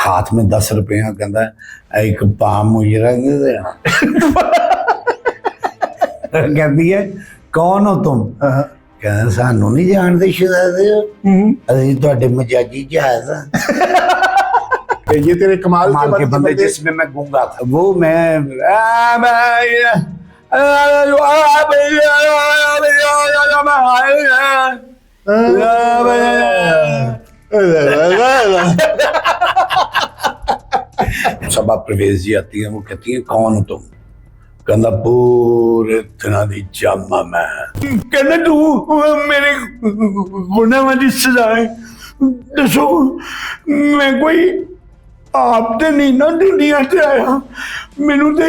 हाथ में 10 रुपया, कहता एक पाम मुजरा दे देना। कहती है कौन हो तुम? कहना सानू नहीं जानते शहजादे हो, अभी तुहाडे मजाजी जहाज हां। ये तेरे कमाल के बंदे जिसमें मैं गूंगा था, वो मैं सबा परवेज जी आती है, वो कहती है कौन हो तुम? कहना पूरे दिना दी जामा मैं। कहना तू मेरे गुनाह दी सजाए दसो, मैं कोई आप तो नहीं ना दुनिया से आया, मैनू तो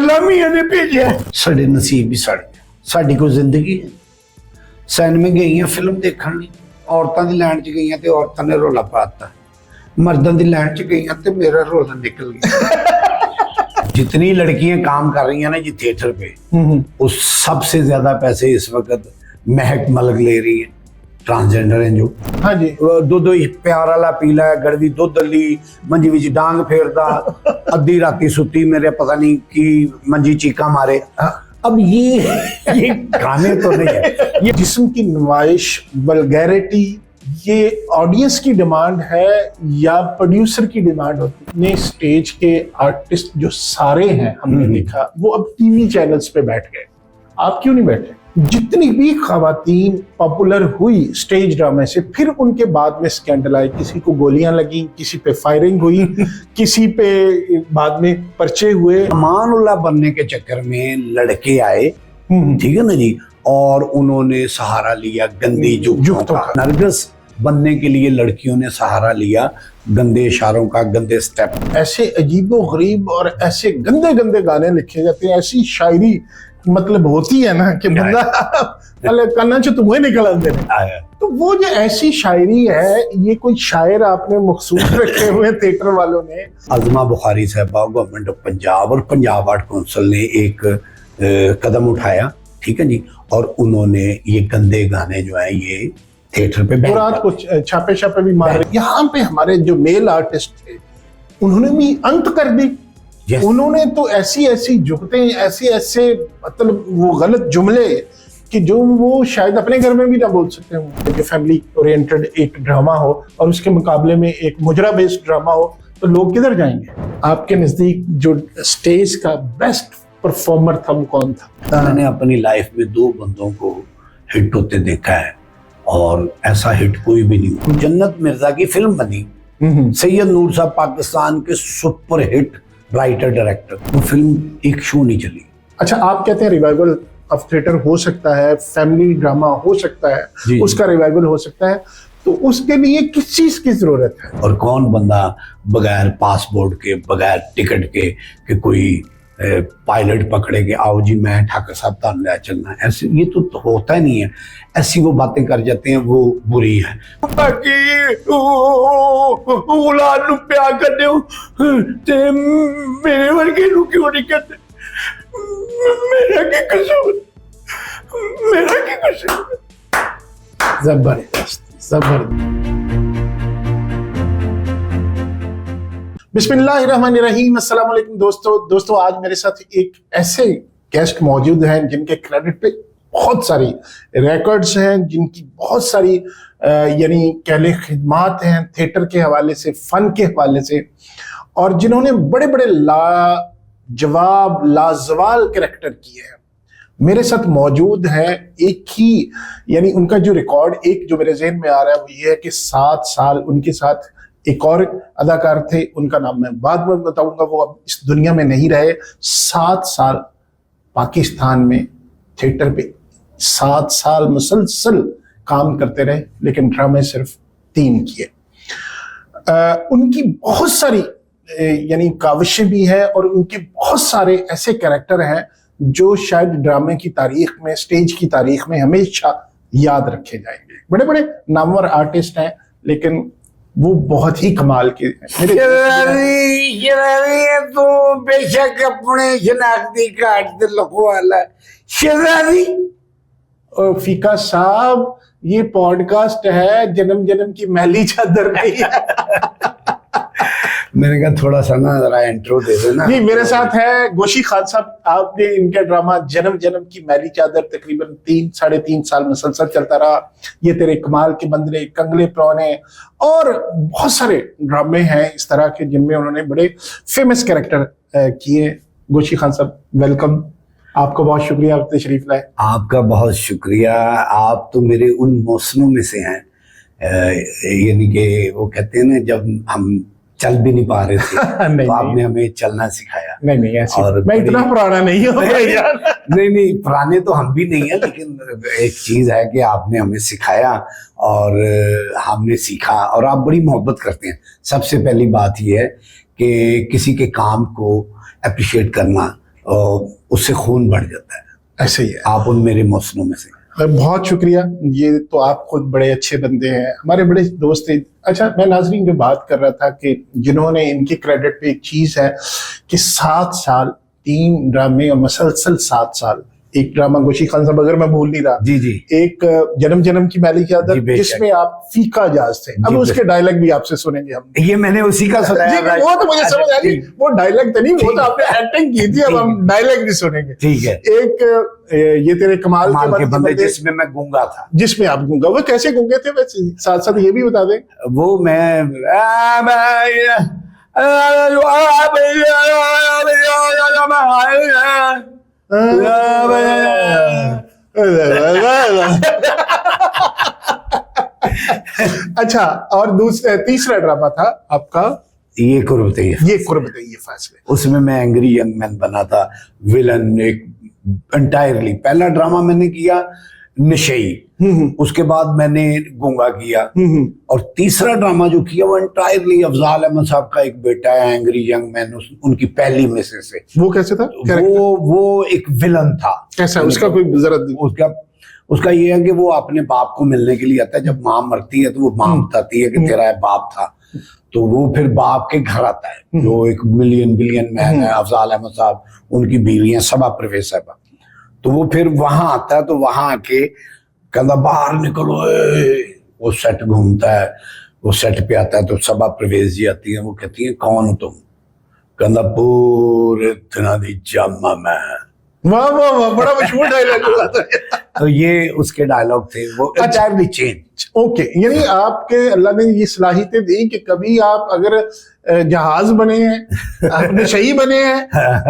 लामिया ने भेजा। साडे नसीब ही सड़ गए, साडी कोई जिंदगी है। सिनेमा गई फिल्म देखण लई, औरतां दी लाइन च गई ते औरतां ने रौला पाता, मर्दां दी लाइन च गई ते मेरा रौला निकल गया। जितनी लड़कियां काम कर रही हैं ना जी थिएटर पे, उस सबसे ज्यादा पैसे इस वक्त महक मलक ले रही है, ट्रांसजेंडर हैं जो। हाँ जी। दुध प्यार वाला पीला है, गड़वी दुध अली मंजी विच डांग फेरदा, अद्धी राती सुती मेरे पता नहीं की मंजी चीका मारे। अब ये गाने तो नहीं है, ये जिस्म की नुमाइश, वल्गैरिटी, ये ऑडियंस की डिमांड है या प्रोड्यूसर की डिमांड होती है? ने स्टेज के आर्टिस्ट जो सारे हैं हमने देखा, वो अब टीवी चैनल्स पे बैठ गए। आप क्यों नहीं बैठे? जितनी भी खवातीन पॉपुलर हुई स्टेज ड्रामे से, फिर उनके बाद में स्कैंडल आए, किसी को गोलियां लगी, किसी पे फायरिंग हुई, किसी पे बाद में पर्चे हुए। अमानुल्लाह बनने के चक्कर में लड़के आए, ठीक है ना जी, और उन्होंने सहारा लिया गंदी जुगतों का। नरगिस बनने के लिए लड़कियों ने सहारा लिया गंदे इशारों का, गंदे स्टेप। ऐसे अजीबो गरीब और ऐसे गंदे गंदे गाने लिखे जाते हैं, ऐसी शायरी मतलब होती है ना कि बंदा कन्ना च धुएं निकल आते हैं। तो वो जो ऐसी शायरी है, ये कोई शायर आपने मखसूस रखे हुए थिएटर वालों ने? अज़मा बुखारी साहबा, गवर्नमेंट ऑफ पंजाब और पंजाब आर्ट काउंसिल ने एक कदम उठाया, ठीक है जी, और उन्होंने ये गंदे गाने जो है ये थिएटर पे रात को छापे छापे भी मार रहे। यहाँ पे हमारे जो मेल आर्टिस्ट थे, उन्होंने भी अंत कर दी। उन्होंने तो ऐसी ऐसी जुगतें, ऐसे ऐसे मतलब वो गलत जुमले कि जो वो शायद अपने घर में भी ना बोल सकते हो। जो फैमिली ओरिएंटेड एक ड्रामा हो और उसके मुकाबले में एक मुजरा बेस्ड ड्रामा हो, तो लोग किधर जाएंगे? आपके नजदीक जो स्टेज का बेस्ट परफॉर्मर था वो कौन था? मैंने अपनी लाइफ में 2 बंदों को हिट होते देखा है, और ऐसा हिट कोई भी नहीं हुआ। जन्नत मिर्जा की फिल्म बनी, सैयद नूर साहब पाकिस्तान के सुपर हिट राइटर डायरेक्टर, वो फिल्म एक शो नहीं चली। अच्छा, आप कहते हैं रिवाइवल ऑफ थिएटर हो सकता है, फैमिली ड्रामा हो सकता है, उसका रिवाइवल हो सकता है, तो उसके लिए किस चीज की जरूरत है? और कौन बंदा बगैर पासपोर्ट के, बगैर टिकट के कोई पायलट पकड़े के आओ जी मैं ठाकर साहब तान ले चलना, ऐसे ये तो होता ही नहीं है। ऐसी वो बातें कर जाते हैं, वो बुरी है। बाकी औलाद नूं प्यार करदे हो ते मेरे वर्गे नूं क्यों नहीं करदे? मेरा क्या कसूर, मेरा क्या कसूर? जबरदस्त, जबरदस्त। बिस्मिल्लाहिर्रहमानिर्रहीम, अस्सलाम वालेकुम दोस्तों, आज मेरे साथ एक ऐसे गेस्ट मौजूद हैं जिनके क्रेडिट पे बहुत सारी रिकॉर्ड्स हैं, जिनकी बहुत सारी यानी कह लें खिदमात हैं थिएटर के हवाले से, फन के हवाले से, और जिन्होंने बड़े बड़े लाजवाब लाजवाल कैरेक्टर किए हैं। मेरे साथ मौजूद है एक ही, यानी उनका जो रिकॉर्ड एक जो मेरे ज़हन में आ रहा है वो ये है कि 7 साल उनके साथ एक और अदाकार थे, उनका नाम मैं बाद में बताऊंगा, वो अब इस दुनिया में नहीं रहे। 7 साल पाकिस्तान में थिएटर पे 7 साल मुसलसल काम करते रहे, लेकिन ड्रामे सिर्फ 3 किए। उनकी बहुत सारी यानी काविशें भी हैं और उनके बहुत सारे ऐसे कैरेक्टर हैं जो शायद ड्रामे की तारीख में, स्टेज की तारीख में हमेशा याद रखे जाएंगे। बड़े बड़े नामवर आर्टिस्ट हैं, लेकिन वो बहुत ही कमाल के तो बेशक अपने शनाख्ती कार्ड से लखवाला शहजादी। फीका साहब, ये पॉडकास्ट है, जन्म जन्म की मैली चादर नहीं है। मैंने कहा थोड़ा सा ना जरा इंट्रो दे देना। जी, मेरे साथ है गोशी खान साहब। आपने इनका ड्रामा जन्म जन्म की मैली चादर तकरीबन 3-3.5 साल मुसलसल चलता रहा। ये तेरे कमाल के बंदरे, कंगले परौने और बहुत सारे ड्रामे हैं इस तरह के जिनमें उन्होंने बड़े फेमस कैरेक्टर किए। गोशी खान साहब, वेलकम। आपका बहुत शुक्रिया आप तशरीफ लाए। आपका बहुत शुक्रिया। आप तो मेरे उन मौसमों में से हैं, यानी कि वो कहते हैं ना, जब हम चल भी नहीं पा रहे थे नहीं, तो आपने हमें चलना सिखाया। नहीं ऐसी और मैं इतना पुराना नहीं हूँ यार। नहीं पुराने तो हम भी नहीं है, लेकिन एक चीज है कि आपने हमें सिखाया और हमने सीखा। और आप बड़ी मोहब्बत करते हैं। सबसे पहली बात यह है कि किसी के काम को अप्रिशिएट करना, उससे खून बढ़ जाता है। ऐसे ही है। आप उन मेरे मौसमों में से। बहुत शुक्रिया। ये तो आप खुद बड़े अच्छे बंदे हैं, हमारे बड़े दोस्त थे। अच्छा, मैं नाजरीन जो बात कर रहा था कि जिन्होंने इनके क्रेडिट पे एक चीज है कि 7 साल 3 ड्रामे और मुसलसल 7 साल। एक ड्रामा गोशी खान साहब, अगर मैं भूल नहीं रहा, जी जी, एक जन्म जन्म की मैली चादर, जी, बेशक। जिसमें आप फीका जाज थे। अब जी, उसके डायलॉग भी आपसे सुनेंगे हम। ये मैंने उसी का सुनाया। जी, वो तो मुझे समझ आ गई, वो डायलॉग तो नहीं, वो तो आपने एक्टिंग की थी। अब हम डायलॉग भी सुनेंगे। ठीक है। एक ये तेरे कमाल के बंदे, जिसमें मैं गूंगा था। जिसमें आप गूंगा, वो कैसे गूंगे थे वैसे? साथ साथ ये भी बता दें। वो मैं अच्छा, और दूसरा तीसरा ड्रामा था आपका ये कुर्बते, ये कुर्बते ये फासले। उसमें मैं एंग्री यंग मैन बना था, विलन एक एंटायरली। पहला ड्रामा मैंने किया नशई, उसके बाद मैंने गूंगा किया, और तीसरा ड्रामा जो किया वो एंटायरली अफजाल अहमद साहब का एक बेटा है, एंग्री यंग मैन, उनकी पहली मिसेस से। वो कैसे था? वो एक विलन था। कैसा? उसका कोई जरा उसका ये है कि वो अपने बाप को मिलने के लिए आता है। जब माँ मरती है तो वो माँ बताती है कि तेरा बाप था, तो वो फिर बाप के घर आता है, जो एक मिलियन बिलियन मैन है अफजाल अहमद साहब, उनकी बीवियां सबा परवेज साहबा। तो वो फिर वहां आता है, तो वहां आके कहता बाहर निकलो, वो सेट घूमता है, वो सेट पे आता है तो सबा परवेज जी आती है। वो कहती है कौन हो तुम? कहता पूरे इतना दी जामा मैं। वाह वाह वाह, बड़ा मशहूर डायलॉग हुआ था। तो ये उसके डायलॉग थे, वो एंटायरली चेंज। ओके, यानी आपके अल्लाह ने ये सलाहियतें दी कि कभी आप अगर जहाज बने हैं, आपने शही बने हैं,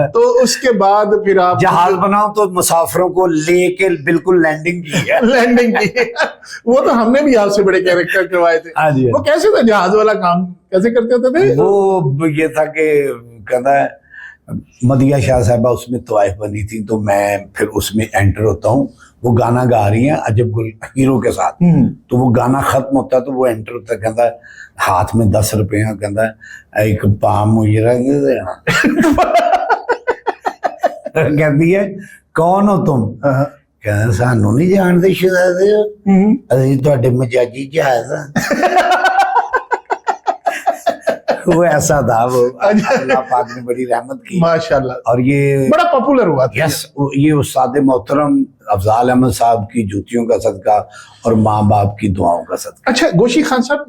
तो उसके बाद फिर आप जहाज बनाओ तो मुसाफिरों को लेके बिल्कुल लैंडिंग की है। लैंडिंग की। वो तो हमने भी आपसे बड़े कैरेक्टर करवाए थे। हाँ जी। वो कैसे था जहाज वाला काम, कैसे करते होते थे? वो ये था कि कहता है मदिया शाह साहबा उसमें तवाइफ बनी थी, तो मैं फिर उसमें एंटर होता हूँ। वो गाना गा रही हैं अजब गुल हीरो के साथ, तो वो गाना खत्म होता है तो वो एंटर होता है, कहता है हाथ में 10 रुपए, कहता है एक पाम मुझे कहती है कौन हो तुम? कहता सानू नहीं जानते शहजादे, अभी तुहाडे मजाजी जहाज। वो ऐसा था। वो अल्लाह पाक ने बड़ी रहमत की माशाल्लाह, और ये बड़ा पॉपुलर हुआ था। यस, ये उस्ताद मोहतरम अफजाल अहमद साहब की जूतियों का सदका और माँ बाप की दुआओं का सदका। अच्छा गोशी खान साहब,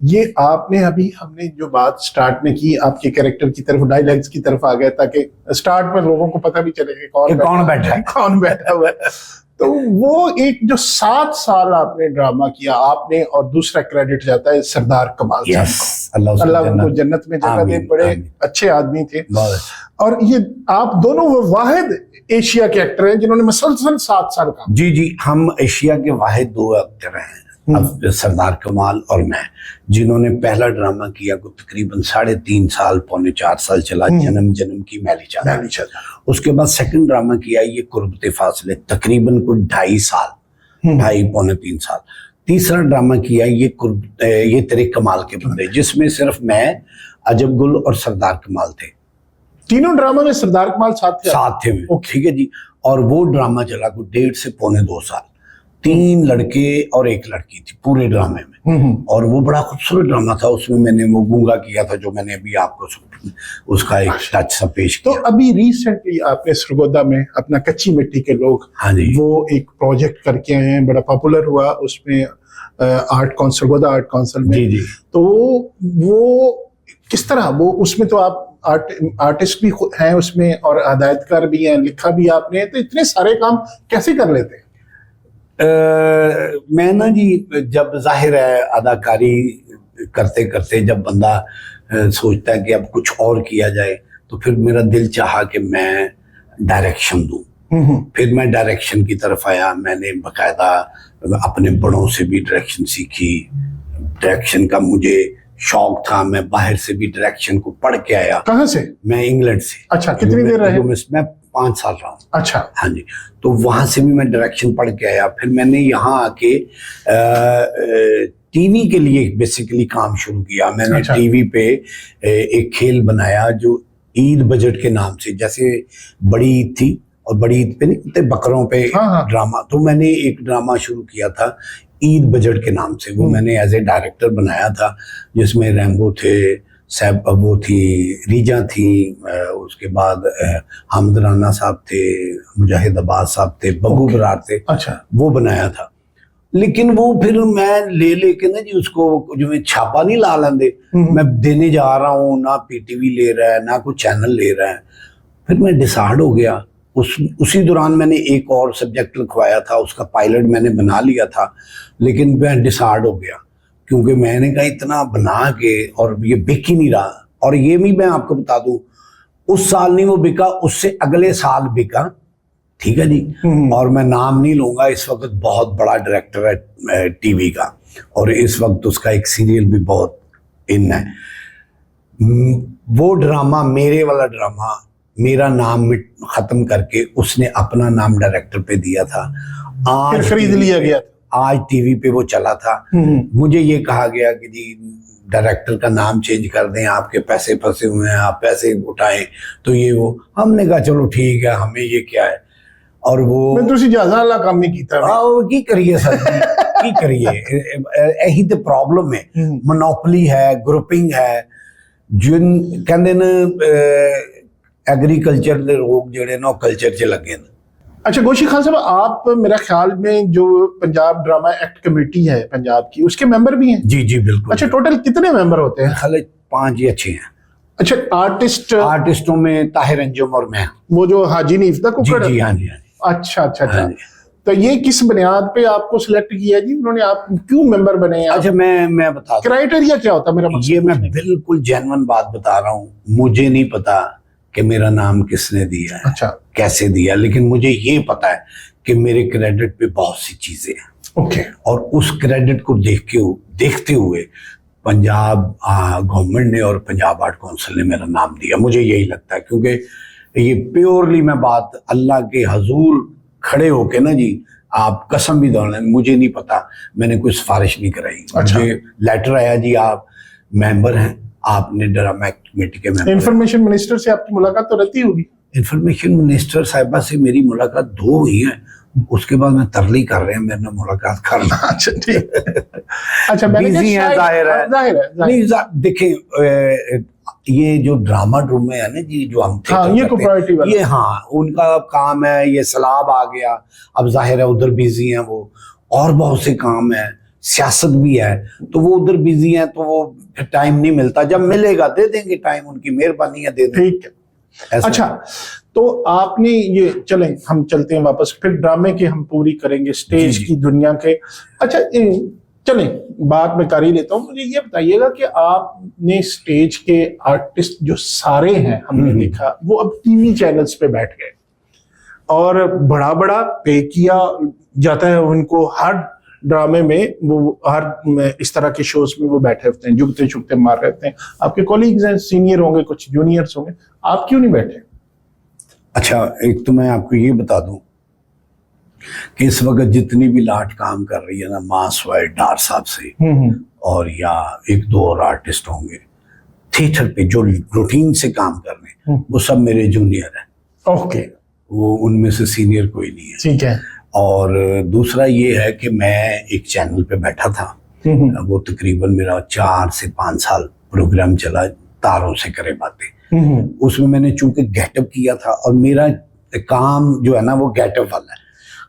ये आपने अभी हमने जो बात स्टार्ट में की, आपके कैरेक्टर की तरफ, डायलॉग्स की तरफ आ गए, ताकि स्टार्ट में लोगों को पता भी चले कि कौन बैठा हुआ है। तो वो एक जो 7 साल आपने ड्रामा किया आपने, और दूसरा क्रेडिट जाता है सरदार कमाल साहब को। अल्लाह उनको जन्नत में जगह दे, बड़े अच्छे आदमी थे। और ये आप दोनों वो वाहिद एशिया के एक्टर हैं जिन्होंने मुसलसल 7 साल काम। जी जी, हम एशिया के वाहिद 2 एक्टर हैं, अब सरदार कमाल और मैं, जिन्होंने पहला ड्रामा किया को तकरीबन 3.5 साल 3.25 साल चला, जन्म जन्म की मैली चादर। उसके बाद सेकंड ड्रामा किया ये कुर्बते फासले, तकरीबन को 2.5 साल, 2.5-3 साल। तीसरा ड्रामा किया ये तेरे कमाल के बंदे, जिसमें सिर्फ मैं, अजब गुल और सरदार कमाल थे। तीनों ड्रामा में सरदार कमाल साथ थे। ठीक है जी। और वो ड्रामा चला को 1.5 से 2.25 साल, 3 लड़के और 1 लड़की थी पूरे ड्रामे में। और वो बड़ा खूबसूरत ड्रामा था। उसमें मैंने वो गूंगा किया था, जो मैंने अभी आपको उसका एक टच सा पेश किया। तो अभी रिसेंटली आपने सरगोदा में अपना कच्ची मिट्टी के लोग, हाँ जी, वो एक प्रोजेक्ट करके आए हैं, बड़ा पॉपुलर हुआ। उसमें आर्ट काउंसिल, गोदा आर्ट काउंसिल में। जी जी। तो वो किस तरह, वो उसमें तो आप आर्टिस्ट भी हैं उसमें और हदायतकार भी हैं, लिखा भी आपने, तो इतने सारे काम कैसे कर लेते हैं? मैं ना जी, जब जाहिर है अदाकारी करते करते जब बंदा सोचता है कि अब कुछ और किया जाए, तो फिर मेरा दिल चाहा कि मैं डायरेक्शन दूं। फिर मैं डायरेक्शन की तरफ आया। मैंने बाकायदा अपने बड़ों से भी डायरेक्शन सीखी। डायरेक्शन का मुझे शौक था, मैं बाहर से भी डायरेक्शन को पढ़ के आया। कहाँ से? मैं इंग्लैंड से। अच्छा, कितनी देर रहे? मैं 5 साल रहा हूँ। अच्छा। हाँ जी। तो वहां से भी मैं डायरेक्शन पढ़ के आया। फिर मैंने यहाँ आके टीवी के लिए बेसिकली काम शुरू किया। मैंने अच्छा। टीवी पे एक खेल बनाया जो ईद बजट के नाम से, जैसे बड़ी ईद थी और बड़ी ईद पे नहीं, बकरों पे हाँ। ड्रामा, तो मैंने एक ड्रामा शुरू किया था ईद बजट के नाम से। वो मैंने एज ए डायरेक्टर बनाया था, जिसमें रैम्बो थे, सैब, वो थी रीजा थी, उसके बाद हमद राना साहब थे, मुजाहिद अब्बास साहब थे, बब्बू बरार थे। अच्छा। वो बनाया था। लेकिन वो फिर मैं लेके ना जी उसको, जो मैं छापा नहीं ला लेंदे, मैं देने जा रहा हूँ, ना पीटीवी ले रहा है ना कोई चैनल ले रहा है। फिर मैं डिसाइड हो गया। उसी दौरान मैंने एक और सब्जेक्ट लिखवाया था, उसका पायलट मैंने बना लिया था, लेकिन मैं डिसाइड हो गया क्योंकि मैंने कहा इतना बना के और ये बिक ही नहीं रहा। और ये भी मैं आपको बता दूं, उस साल नहीं वो बिका, उससे अगले साल बिका। ठीक है जी। और मैं नाम नहीं लूंगा, इस वक्त बहुत बड़ा डायरेक्टर है टीवी का, और इस वक्त उसका एक सीरियल भी बहुत इन है। वो ड्रामा, मेरे वाला ड्रामा, मेरा नाम खत्म करके उसने अपना नाम डायरेक्टर पे दिया था। आज खरीद लिया गया। आज टीवी पे वो चला था। मुझे ये कहा गया कि जी डायरेक्टर का नाम चेंज कर दें, आपके पैसे फंसे हुए हैं, आप पैसे उठाएं। तो ये वो, हमने कहा चलो ठीक है, हमें ये क्या है। और वो मैं तो ज्यादा वाला काम नहीं किया। की करिए सर जी, की करिए, यही तो प्रॉब्लम है। मोनोपोली है, ग्रुपिंग है, जिन कहते न एग्रीकल्चर के लोग जेडे ना कल्चर च लगे। अच्छा गोशी खान साहब, आप मेरा ख्याल में जो पंजाब ड्रामा एक्ट कमेटी है पंजाब की, उसके मेंबर भी हैं? जी जी बिल्कुल। अच्छा, टोटल कितने मेंबर होते हैं? खाली 5 या 6 हैं। अच्छा, आर्टिस्टों में ताहिर अंजुम और मैं। वो जो हाजी नीफ्ता कुकड़? जी हाँ जी। अच्छा अच्छा अच्छा। हाँ, तो ये किस बुनियाद पे आपको सिलेक्ट किया जी उन्होंने? आप क्यों मेंबर बने हैं? अच्छा, मैं बता, क्राइटेरिया क्या होता है? मेरा ये मैं बिल्कुल जेन्युइन बात बता रहा हूँ। मुझे नहीं पता कि मेरा नाम किसने दिया है, अच्छा, कैसे दिया, लेकिन मुझे ये पता है कि मेरे क्रेडिट पे बहुत सी चीजें हैं। ओके। और उस क्रेडिट को देखते हुए पंजाब गवर्नमेंट ने और पंजाब आर्ट काउंसिल ने मेरा नाम दिया। मुझे यही लगता है, क्योंकि ये प्योरली मैं बात अल्लाह के हजूर खड़े होके ना जी, आप कसम भी दौड़े, मुझे नहीं पता, मैंने कोई सिफारिश नहीं कराई। अच्छा। मुझे लेटर आया जी आप मेंबर हैं, आपने ड्रामा कमेटी के मेंबर। इंफॉर्मेशन मिनिस्टर से आपकी मुलाकात तो रहती होगी? इंफॉर्मेशन मिनिस्टर साहिबा से मेरी मुलाकात 2 हुई है, उसके बाद मैं तरली कर रहे हैं मेरे में मुलाकात करना। अच्छा ठीक। अच्छा, बिजी है, जाहिर है। नहीं, देखें, ये जो ड्रामा ट्रूमे है ना जी, जो हम ये कोऑपरेटिव वाला, ये उनका काम है। ये सलाब आ गया, अब जाहिर है उधर बिजी हैं वो, और बहुत से काम है, सियासत भी है, तो वो उधर बिजी हैं, तो वो टाइम नहीं मिलता। जब मिलेगा दे देंगे टाइम, उनकी मेहरबानी है, दे देंगे। ठीक है। अच्छा, तो आपने ये, चलें हम चलते हैं वापस, फिर ड्रामे की हम पूरी करेंगे, स्टेज की दुनिया के। अच्छा चलें, बात मैं कर ही लेता हूँ। मुझे ये बताइएगा कि आपने स्टेज के आर्टिस्ट जो सारे हैं हमने देखा, वो अब टीवी चैनल्स पे बैठ गए और बड़ा बड़ा पे किया जाता है उनको। हर ड्रामे में वो, हर इस तरह के शोज में वो बैठे होते हैं, जुगते छुगते मार रहते हैं। आपके कॉलीग्स हैं, सीनियर होंगे, कुछ जूनियर्स होंगे, आप क्यों नहीं बैठे? अच्छा, एक तो मैं आपको ये बता दूं कि इस वक्त जितनी भी लाट काम कर रही है ना, मास वाइड डार साहब से और या 1-2 और आर्टिस्ट होंगे थिएटर पे जो रूटीन से काम कर रहे हैं, वो सब मेरे जूनियर हैं। ओके। वो उनमें से सीनियर कोई नहीं है। ठीक है। और दूसरा ये है कि मैं एक चैनल पे बैठा था, वो तकरीबन मेरा 4 से 5 साल प्रोग्राम चला, तारों से करे बातें। उसमें मैंने चूंकि गेटअप किया था, और मेरा काम जो है ना वो गेटअप वाला है।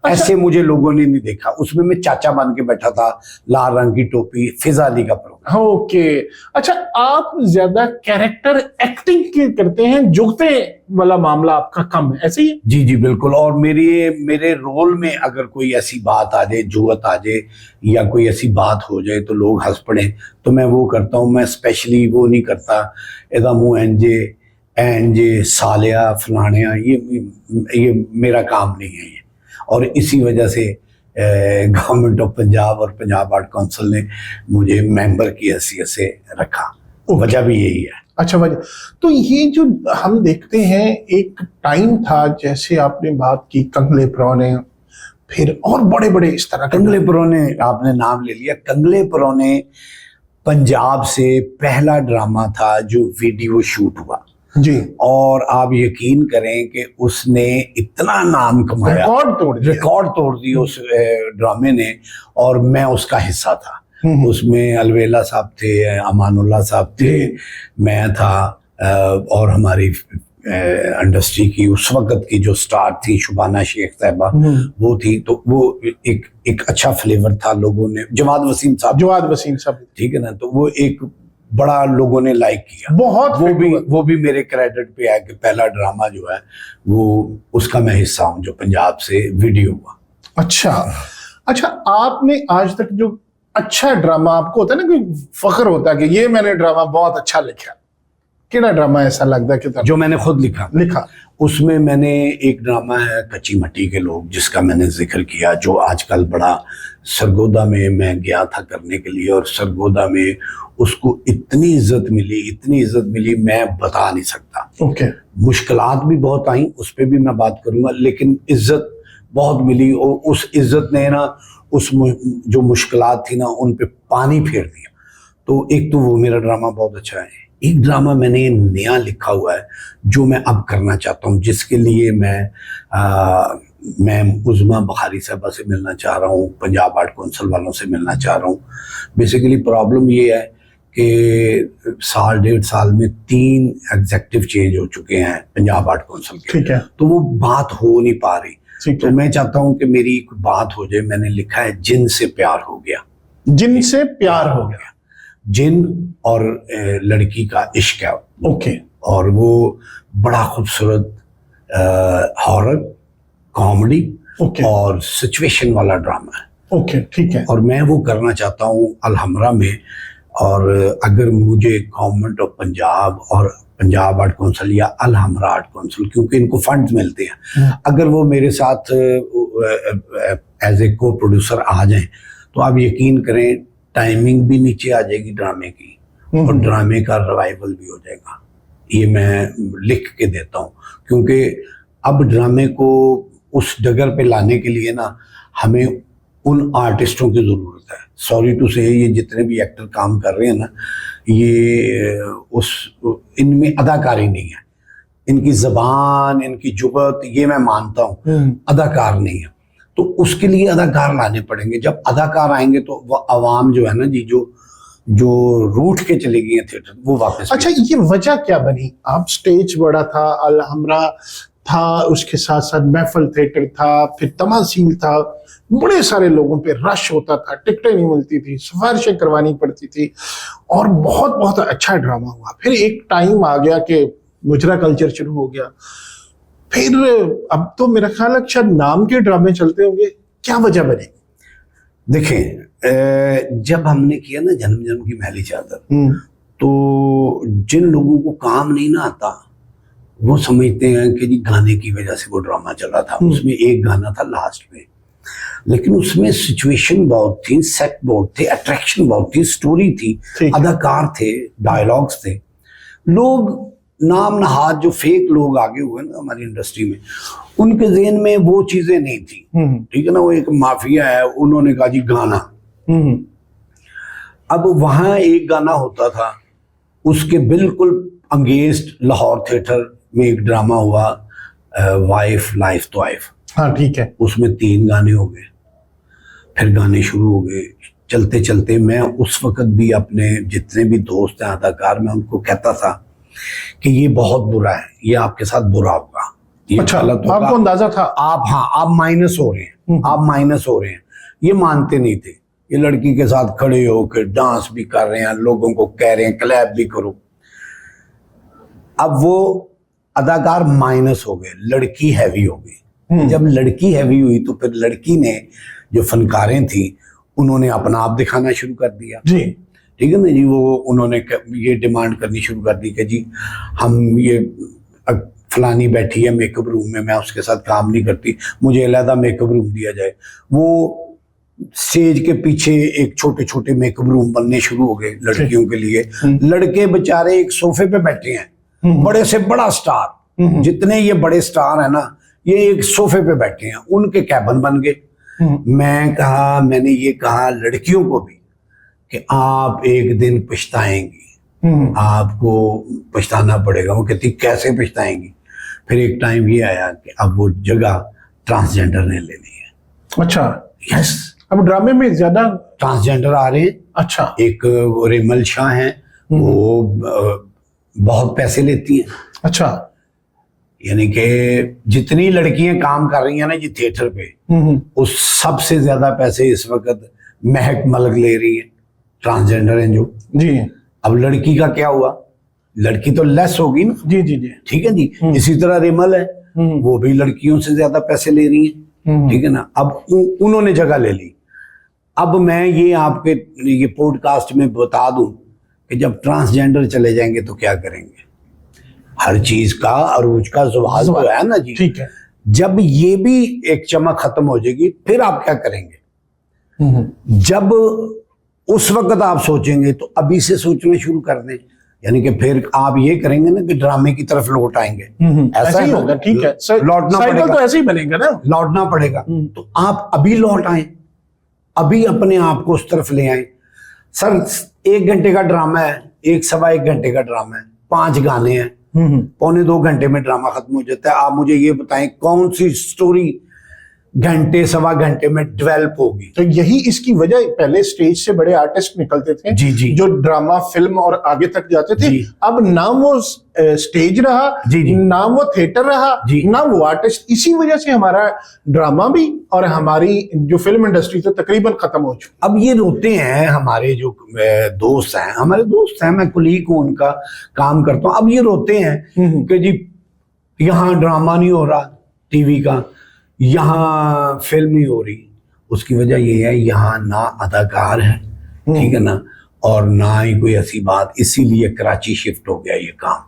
ऐसे मुझे लोगों ने नहीं देखा। उसमें मैं चाचा बन के बैठा था, लाल रंग की टोपी, फिजा अली का प्रोग्राम। ओके। अच्छा, आप ज्यादा कैरेक्टर एक्टिंग के करते हैं, जुगते वाला मामला आपका कम है, ऐसे ही है? जी जी बिल्कुल। और मेरे रोल में अगर कोई ऐसी बात आ जाए, जुगत आ जाए या कोई ऐसी बात हो जाए तो लोग हंस पड़े, तो मैं वो करता हूँ। मैं स्पेशली वो नहीं करता एदा मुंह एंजे सालिया फलानिया, ये मेरा काम नहीं है ये। और इसी वजह से गवर्नमेंट ऑफ पंजाब और पंजाब आर्ट काउंसिल ने मुझे मेंबर की हैसियत से रखा। वजह भी यही है। अच्छा, वजह तो ये जो हम देखते हैं, एक टाइम था जैसे आपने बात की कंगले परौने, फिर और बड़े बड़े इस तरह के कंगले परौने आपने नाम ले लिया। कंगले परौने पंजाब से पहला ड्रामा था जो वीडियो शूट हुआ जी, और आप यकीन करें कि उसने इतना नाम कमाया, रिकॉर्ड तोड़ दी उस ड्रामे ने, और मैं उसका हिस्सा था। उसमें अलवेला साहब थे, अमानुल्लाह साहब थे, मैं था, और हमारी इंडस्ट्री की उस वक्त की जो स्टार थी शुबाना शेख साहबा, वो थी। तो वो एक अच्छा फ्लेवर था। लोगों ने जवाद वसीम साहब, ठीक है ना, तो वो एक बड़ा लोगों ने लाइक किया बहुत। वो भी मेरे क्रेडिट पे है कि पहला ड्रामा जो है वो उसका मैं हिस्सा हूं जो पंजाब से वीडियो हुआ। अच्छा, आपने आज तक जो अच्छा ड्रामा, आपको होता है ना, कोई फख्र होता है कि ये मैंने ड्रामा बहुत अच्छा लिखा, केड़ा ड्रामा ऐसा लगता है कि जो मैंने खुद लिखा? उसमें मैंने एक ड्रामा है कच्ची मट्टी के लोग, जिसका मैंने जिक्र किया, जो आजकल बड़ा सरगोदा में मैं गया था करने के लिए, और सरगोदा में उसको इतनी इज्जत मिली मैं बता नहीं सकता। ओके। मुश्किलात भी बहुत आई, उस पर भी मैं बात करूंगा, लेकिन इज्जत बहुत मिली। और उस इज्जत ने ना उस जो मुश्किलात थी ना उन पे पानी फेर दिया। तो एक तो वो मेरा ड्रामा बहुत अच्छा है। एक ड्रामा मैंने नया लिखा हुआ है जो मैं अब करना चाहता हूँ, जिसके लिए मैं उज़मा बुखारी साहबा से मिलना चाह रहा हूँ, पंजाब आर्ट काउंसिल वालों से मिलना चाह रहा हूँ। बेसिकली प्रॉब्लम ये है कि साल 1.5 साल में 3 एग्जेक्टिव चेंज हो चुके हैं पंजाब आर्ट काउंसिल के। ठीक है। तो वो बात हो नहीं पा रही। तो मैं चाहता हूँ कि मेरी एक बात हो जाए। मैंने लिखा है जिन से प्यार हो गया। जिन और लड़की का इश्क है। ओके। और वो बड़ा खूबसूरत हॉरर कॉमेडी और सिचुएशन वाला ड्रामा है। ओके, ठीक है। और मैं वो करना चाहता हूँ अलहमरा में। और अगर मुझे गवर्नमेंट ऑफ पंजाब और पंजाब आर्ट काउंसिल या अलहमरा आर्ट काउंसिल, क्योंकि इनको फंड्स मिलते हैं, अगर वो मेरे साथ एज ए को प्रोड्यूसर आ जाएं तो आप यकीन करें टाइमिंग भी नीचे आ जाएगी ड्रामे की, और ड्रामे का रिवाइवल भी हो जाएगा। ये मैं लिख के देता हूँ, क्योंकि अब ड्रामे को उस डगर पे लाने के लिए ना हमें उन आर्टिस्टों की ज़रूरत है। सॉरी टू से, ये जितने भी एक्टर काम कर रहे हैं ना, ये इनमें अदाकारी नहीं है। इनकी ज़बान, इनकी जुगत, ये मैं मानता हूँ, अदाकार नहीं है। तो उसके लिए अदाकार लाने पड़ेंगे। जब अदाकार आएंगे तो वो आवाम जो है ना जी, जो रूठ के चले गई है थिएटर, वो वापस। अच्छा, ये वजह क्या बनी? आप स्टेज बड़ा था, अलहमरा था, उसके साथ साथ महफल थिएटर था, फिर तमासील था, बड़े सारे लोगों पे रश होता था, टिकटें नहीं मिलती थी, सिफारिशें करवानी पड़ती थी, और बहुत बहुत अच्छा ड्रामा हुआ। फिर एक टाइम आ गया कि मुजरा कल्चर शुरू हो गया। फिर अब तो मेरा ख्याल है शायद नाम के ड्रामे चलते होंगे। क्या वजह बनी? देखें, जब हमने किया ना जन्म जन्म की मैली चादर, तो जिन लोगों को काम नहीं ना आता वो समझते हैं कि जी गाने की वजह से वो ड्रामा चला था। उसमें एक गाना था लास्ट में, लेकिन उसमें सिचुएशन बहुत थी, सेट बहुत थे, अट्रैक्शन बहुत थी, स्टोरी थी, अदाकार थे, डायलॉग्स थे। लोग नाम नहाद जो फेक लोग आगे हुए ना हमारी इंडस्ट्री में, उनके ज़हन में वो चीजें नहीं थी। ठीक है ना, वो एक माफिया है, उन्होंने कहा जी गाना। अब वहां एक गाना होता था, उसके बिल्कुल अंगेंस्ट लाहौर थिएटर में एक ड्रामा हुआ, वाइफ लाइफ तो वाइफ। हाँ, ठीक है। उसमें 3 गाने हो गए, फिर गाने शुरू हो गए। चलते चलते मैं उस वक्त भी अपने जितने भी दोस्त हैं अदाकार, मैं उनको कहता था कि ये बहुत बुरा है, ये आपके साथ बुरा होगा, ये अच्छा, गलत होगा। आपको अंदाजा था? आप माइनस हो रहे हैं, आप माइनस हो रहे हैं। ये मानते नहीं थे। ये लड़की के साथ खड़े होकर डांस भी कर रहे हैं, लोगों को कह रहे हैं क्लैप भी करो। अब वो अदाकार माइनस हो गए, लड़की हैवी हो गई। जब लड़की हैवी हुई तो फिर लड़की ने, जो फनकारें थी, उन्होंने अपना आप दिखाना शुरू कर दिया जी। ठीक है ना जी। वो उन्होंने ये डिमांड करनी शुरू कर दी कि जी हम ये फलानी बैठी है मेकअप रूम में, मैं उसके साथ काम नहीं करती, मुझे अलहदा मेकअप रूम दिया जाए। वो स्टेज के पीछे एक छोटे छोटे मेकअप रूम बनने शुरू हो गए लड़कियों के लिए। लड़के बेचारे एक सोफे पे बैठे हैं, बड़े से बड़ा स्टार, जितने ये बड़े स्टार है ना, ये एक सोफे पे बैठे हैं, उनके कैबिन बन गए। मैंने ये कहा लड़कियों को भी कि आप एक दिन पछताएंगी, आपको पछताना पड़ेगा। वो कहती कैसे पछताएंगी? फिर एक टाइम ये आया कि अब वो जगह ट्रांसजेंडर ने ले ली है। अच्छा। यस, अब ड्रामे में ज्यादा ट्रांसजेंडर आ रहे हैं। अच्छा। एक रिमल शाह हैं, वो बहुत पैसे लेती हैं। अच्छा। यानी कि जितनी लड़कियां काम कर रही हैं ना जी थिएटर पे, उस सबसे ज्यादा पैसे इस वक्त महक मलिक ले रही है, ट्रांसजेंडर हैं जो। जी। अब लड़की का क्या हुआ? लड़की तो लेस होगी ना। जी जी जी। ठीक है जी। इसी तरह रिमल है, वो भी लड़कियों से ज्यादा पैसे ले रही है। ठीक है ना। अब उन्होंने जगह ले ली। अब मैं ये आपके ये पॉडकास्ट में बता दूं कि जब ट्रांसजेंडर चले जाएंगे तो क्या करेंगे। हर चीज का अरूज का ज़वाल तो है ना जी। ठीक है। जब ये भी एक चमक खत्म हो जाएगी फिर आप क्या करेंगे? जब उस वक्त आप सोचेंगे तो अभी से सोचना शुरू कर दें। यानी कि फिर आप ये करेंगे ना कि ड्रामे की तरफ लौट आएंगे। ऐसा ही होगा। ठीक है, लौटना साइकिल पड़ेगा, तो ऐसे ही बनेगा ना। लौटना पड़ेगा। तो आप अभी लौट आए, अभी अपने आप को उस तरफ ले आए। सर 1 घंटे का ड्रामा है, 1-1.25 घंटे का ड्रामा है, 5 गाने हैं, 1.25-2 घंटे में ड्रामा खत्म हो जाता है। आप मुझे ये बताएं कौन सी स्टोरी 1-1.25 घंटे में डेवलप होगी? तो यही इसकी वजह, पहले स्टेज से बड़े आर्टिस्ट निकलते थे जी जी, जो ड्रामा फिल्म और आगे तक जाते थे। अब ना वो स्टेज रहा, जी जी, ना वो थिएटर रहा, ना वो आर्टिस्ट। इसी वजह से हमारा ड्रामा भी और हमारी जो फिल्म इंडस्ट्री तो तकरीबन खत्म हो चुकी। अब ये रोते हैं हमारे जो दोस्त हैं, हमारे दोस्त हैं, मैं कुलीग हूं, उनका काम करता हूं। अब ये रोते हैं कि जी यहाँ ड्रामा नहीं हो रहा टीवी का, यहाँ फिल्म नहीं हो रही। उसकी वजह ये है यहाँ ना अदाकार है, ठीक है ना, और ना ही कोई ऐसी बात। इसीलिए कराची शिफ्ट हो गया ये काम।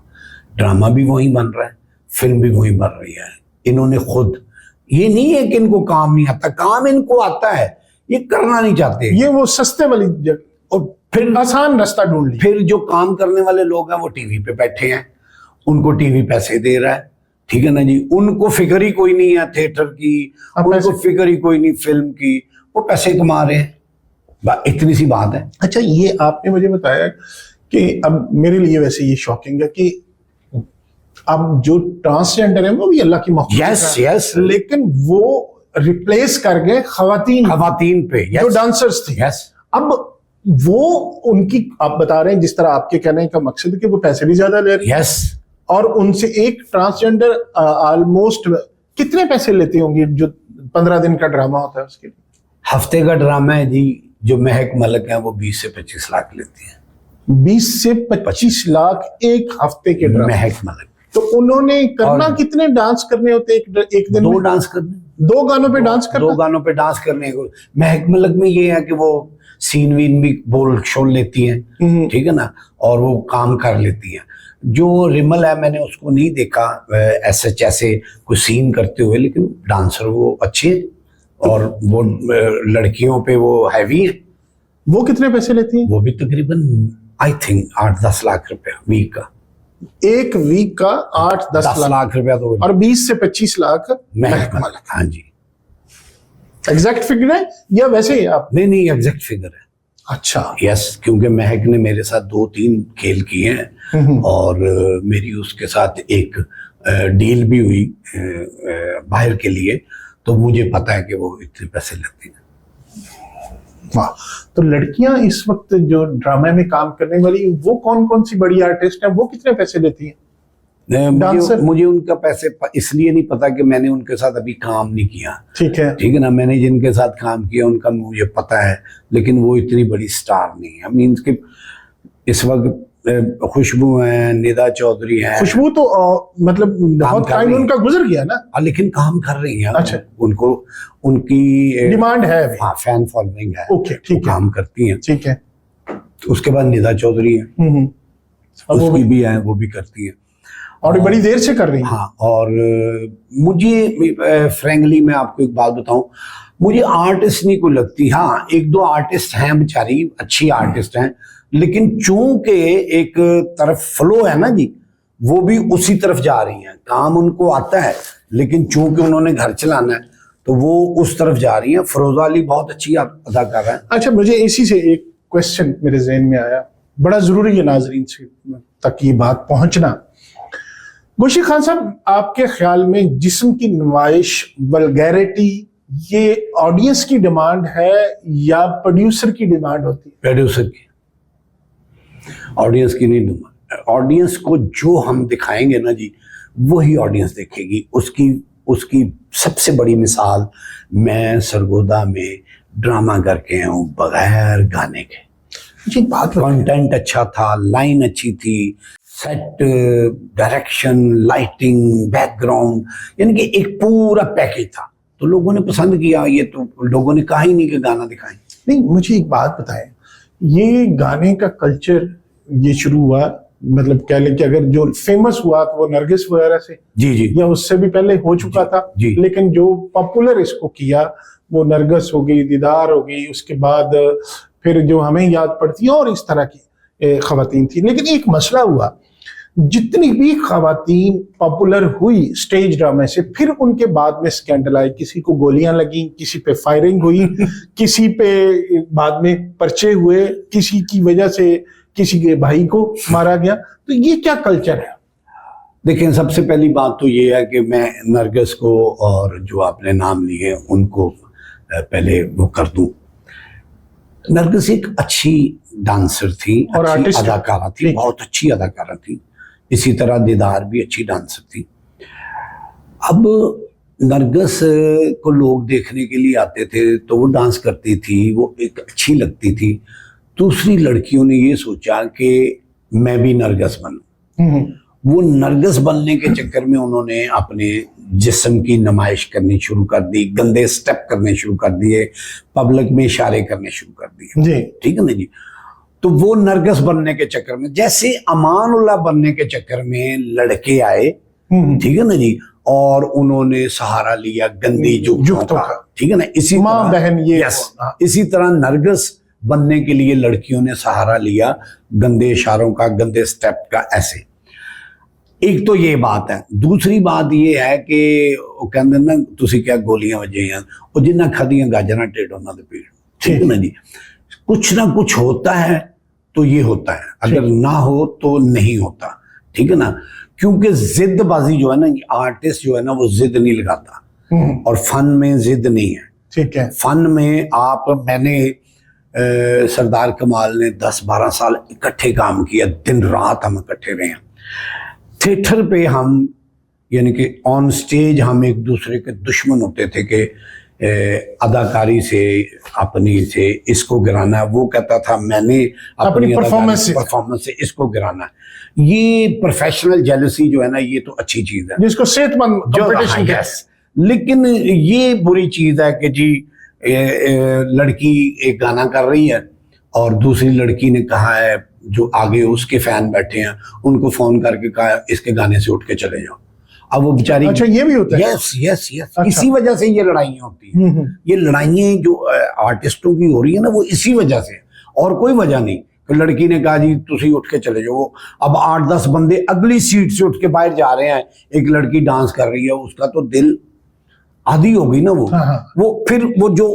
ड्रामा भी वहीं बन रहा है, फिल्म भी वहीं बन रही है। इन्होंने खुद, ये नहीं है कि इनको काम नहीं आता, काम इनको आता है, ये करना नहीं चाहते। ये वो सस्ते वाली और फिर आसान रास्ता ढूंढ लिया। फिर जो काम करने वाले लोग हैं वो टीवी पे बैठे हैं, उनको टीवी पैसे दे रहा है, ठीक है ना जी। उनको फिक्र ही कोई नहीं है थिएटर की, उनको फिक्र ही कोई नहीं फिल्म की, वो पैसे कमा रहे हैं। इतनी सी बात है। अच्छा, ये आपने मुझे बताया कि अब मेरे लिए वैसे ये शॉकिंग है कि अब जो ट्रांसजेंडर है वो भी अल्लाह की मखलूक है। यस यस, लेकिन वो रिप्लेस कर गए खवातीन पे, जो डांसर्स थे। यस, अब वो उनकी, आप बता रहे हैं जिस तरह आपके कहने का मकसद है कि वो पैसे भी ज्यादा ले रहे हैं। यस, और उनसे एक ट्रांसजेंडर ऑलमोस्ट कितने पैसे लेते होंगे जो 15 दिन का ड्रामा होता है उसके लिए? हफ्ते का ड्रामा है जी। जो महक मलिक है वो 20 से 25 लाख लेती है। 20 से 25 लाख एक हफ्ते के ड्रामा? महक मलिक। तो उन्होंने करना कितने डांस करने होते एक दिन? 2 डांस करने, 2 गानों पे डांस करना? 2 गानों पे डांस करने को। महक मलिक में ये है कि वो सीन वीन भी बोल शोल लेती हैं, ठीक है ना, और वो काम कर लेती हैं। जो रिमल है मैंने उसको नहीं देखा ऐसे कोई सीन करते हुए, लेकिन डांसर वो अच्छे हैं और वो लड़कियों पे वो हैवी है। वो कितने पैसे लेती हैं? वो भी तकरीबन आई थिंक 8-10 लाख रुपया वीक का। एक वीक का 8-10 लाख रुपया तो, और 20 से 25 लाख महक मलिक। हाँ जी, एग्जैक्ट फिगर है या वैसे ही आप? नहीं एग्जैक्ट फिगर है। अच्छा। यस, क्योंकि महक ने मेरे साथ 2-3 खेल किए हैं और मेरी उसके साथ एक डील भी हुई बाहर के लिए, तो मुझे पता है कि वो इतने पैसे लेती हैं। वाह। तो लड़कियां इस वक्त जो ड्रामे में काम करने वाली, वो कौन कौन सी बड़ी आर्टिस्ट हैं, वो कितने पैसे लेती हैं? मुझे उनका पैसे इसलिए नहीं पता कि मैंने उनके साथ अभी काम नहीं किया। ठीक है ना, मैंने जिनके साथ काम किया उनका मुझे पता है, लेकिन वो इतनी बड़ी स्टार नहीं है। मीन्स कि इस वक्त खुशबू है, निदा चौधरी है। खुशबू तो मतलब बहुत टाइम उनका गुजर गया ना। लेकिन काम कर रही है। अच्छा, उनको उनकी डिमांड है। हाँ, फैन फॉलोइंग है। ओके, ठीक है, काम करती हैं। ठीक है। उसके बाद निदा चौधरी है, उसकी भी है, वो भी करती है और बड़ी देर से कर रही है। हाँ, और मुझे फ्रैंकली मैं आपको एक बात बताऊं, मुझे आर्टिस्ट नहीं को लगती। हाँ, एक दो आर्टिस्ट हैं बेचारी, अच्छी आर्टिस्ट हैं, लेकिन चूंकि एक तरफ फ्लो है ना जी, वो भी उसी तरफ जा रही हैं। काम उनको आता है, लेकिन चूंकि उन्होंने घर चलाना है तो वो उस तरफ जा रही हैं। फिरोजा अली बहुत अच्छी अदाकारा है। अच्छा, मुझे इसी से एक क्वेश्चन मेरे जहन में आया, बड़ा जरूरी है नाजरीन से तक ये बात पहुंचना। गुलशी खान साहब, आपके ख्याल में जिस्म की नुमाइश, वल्गैरिटी, ये ऑडियंस की डिमांड है या प्रोड्यूसर की डिमांड होती है? प्रोड्यूसर की, ऑडियंस की नहीं डिमांड। ऑडियंस को जो हम दिखाएंगे ना जी, वही ऑडियंस देखेगी। उसकी सबसे बड़ी मिसाल, मैं सरगोदा में ड्रामा करके आया हूँ बगैर गाने के। जी, बात कंटेंट अच्छा था, लाइन अच्छी थी, सेट, डायरेक्शन, लाइटिंग, बैकग्राउंड, यानी कि एक पूरा पैकेज था। तो लोगों ने पसंद किया। ये तो लोगों ने कहा ही नहीं कि गाना दिखाएं। नहीं, मुझे एक बात बताएं, ये गाने का कल्चर ये शुरू हुआ, मतलब कह लें कि अगर जो फेमस हुआ तो वो नरगिस वगैरह से, जी, या उससे भी पहले हो चुका था, लेकिन जो पॉपुलर इसको किया वो नरगिस हो गई, दीदार हो गई, उसके बाद फिर जो हमें याद पड़ती है और इस तरह की खवातीन थी। लेकिन एक मसला हुआ, जितनी भी खवातीन पॉपुलर हुई स्टेज ड्रामे से, फिर उनके बाद में स्कैंडल आए। किसी को गोलियां लगी, किसी पे फायरिंग हुई, किसी पे बाद में पर्चे हुए, किसी की वजह से किसी के भाई को मारा गया। तो ये क्या कल्चर है? देखिए, सबसे पहली बात तो ये है कि मैं नरगिस को और जो आपने नाम लिए उनको पहले वो कर दूं। नरगिस एक अच्छी डांसर थी और अच्छी अदाकारा थी, बहुत अच्छी अदाकारा थी। इसी तरह दीदार भी अच्छी डांसर थी। अब नरगिस को लोग देखने के लिए आते थे तो वो डांस करती थी, वो एक अच्छी लगती थी। दूसरी लड़कियों ने ये सोचा कि मैं भी नरगिस बनूं। वो नरगिस बनने के चक्कर में उन्होंने अपने जिस्म की नुमाइश करनी शुरू कर दी, गंदे स्टेप करने शुरू कर दिए, पब्लिक में इशारे करने शुरू कर दिए। ठीक है ना जी। तो वो नरगिस बनने के चक्कर में, जैसे अमानुल्लाह बनने के चक्कर में लड़के आए, ठीक है ना जी, और उन्होंने सहारा लिया गंदी जुगतों का, ठीक है ना। इसी मां बहन ये इसी तरह नरगिस बनने के लिए लड़कियों ने सहारा लिया गंदे इशारों का, गंदे स्टेप का। ऐसे एक तो ये बात है। दूसरी बात ये है कि कहते ना, तुसी क्या गोलियां वजियां, और जिन्ना खादियां गाजर टेढ़ उन्होंने दे पीड़, ठीक है ना जी। कुछ ना कुछ होता है तो ये होता है, अगर ना हो तो नहीं होता, ठीक है ना। क्योंकि जिद्दबाजी जो है ना, आर्टिस्ट जो है ना, वो जिद नहीं लगाता, और फन में जिद नहीं है। ठीक है, फन में मैंने सरदार कमाल ने 10-12 साल इकट्ठे काम किया, दिन रात हम इकट्ठे रहे हैं। थिएटर पे हम, यानी कि ऑन स्टेज हम एक दूसरे के दुश्मन होते थे कि अदाकारी से, अपनी से इसको गिराना है। वो कहता था मैंने अपनी परफॉर्मेंस से इसको गिराना है। ये प्रोफेशनल जेलसी जो है ना, ये तो अच्छी चीज है, जिसको सेहतमंद कंपटीशन कहते हैं। लेकिन ये बुरी चीज है कि जी लड़की एक गाना कर रही है और दूसरी लड़की ने कहा है, जो आगे उसके फैन बैठे हैं, उनको फोन करके कहा इसके गाने से उठ के चले जाओ। अब वो बेचारी, अच्छा, ये भी होता है। यस यस यस, इसी वजह से ये लड़ाइयाँ होती हैं। ये लड़ाइयाँ जो आर्टिस्टों की हो रही है ना, वो इसी वजह से, और कोई वजह नहीं। तो लड़की ने कहा जी तुसी उठ के चले जाओ। अब 8-10 बंदे अगली सीट से उठ के बाहर जा रहे हैं, एक लड़की डांस कर रही है, उसका तो दिल आधी हो गई ना वो। वो फिर वो जो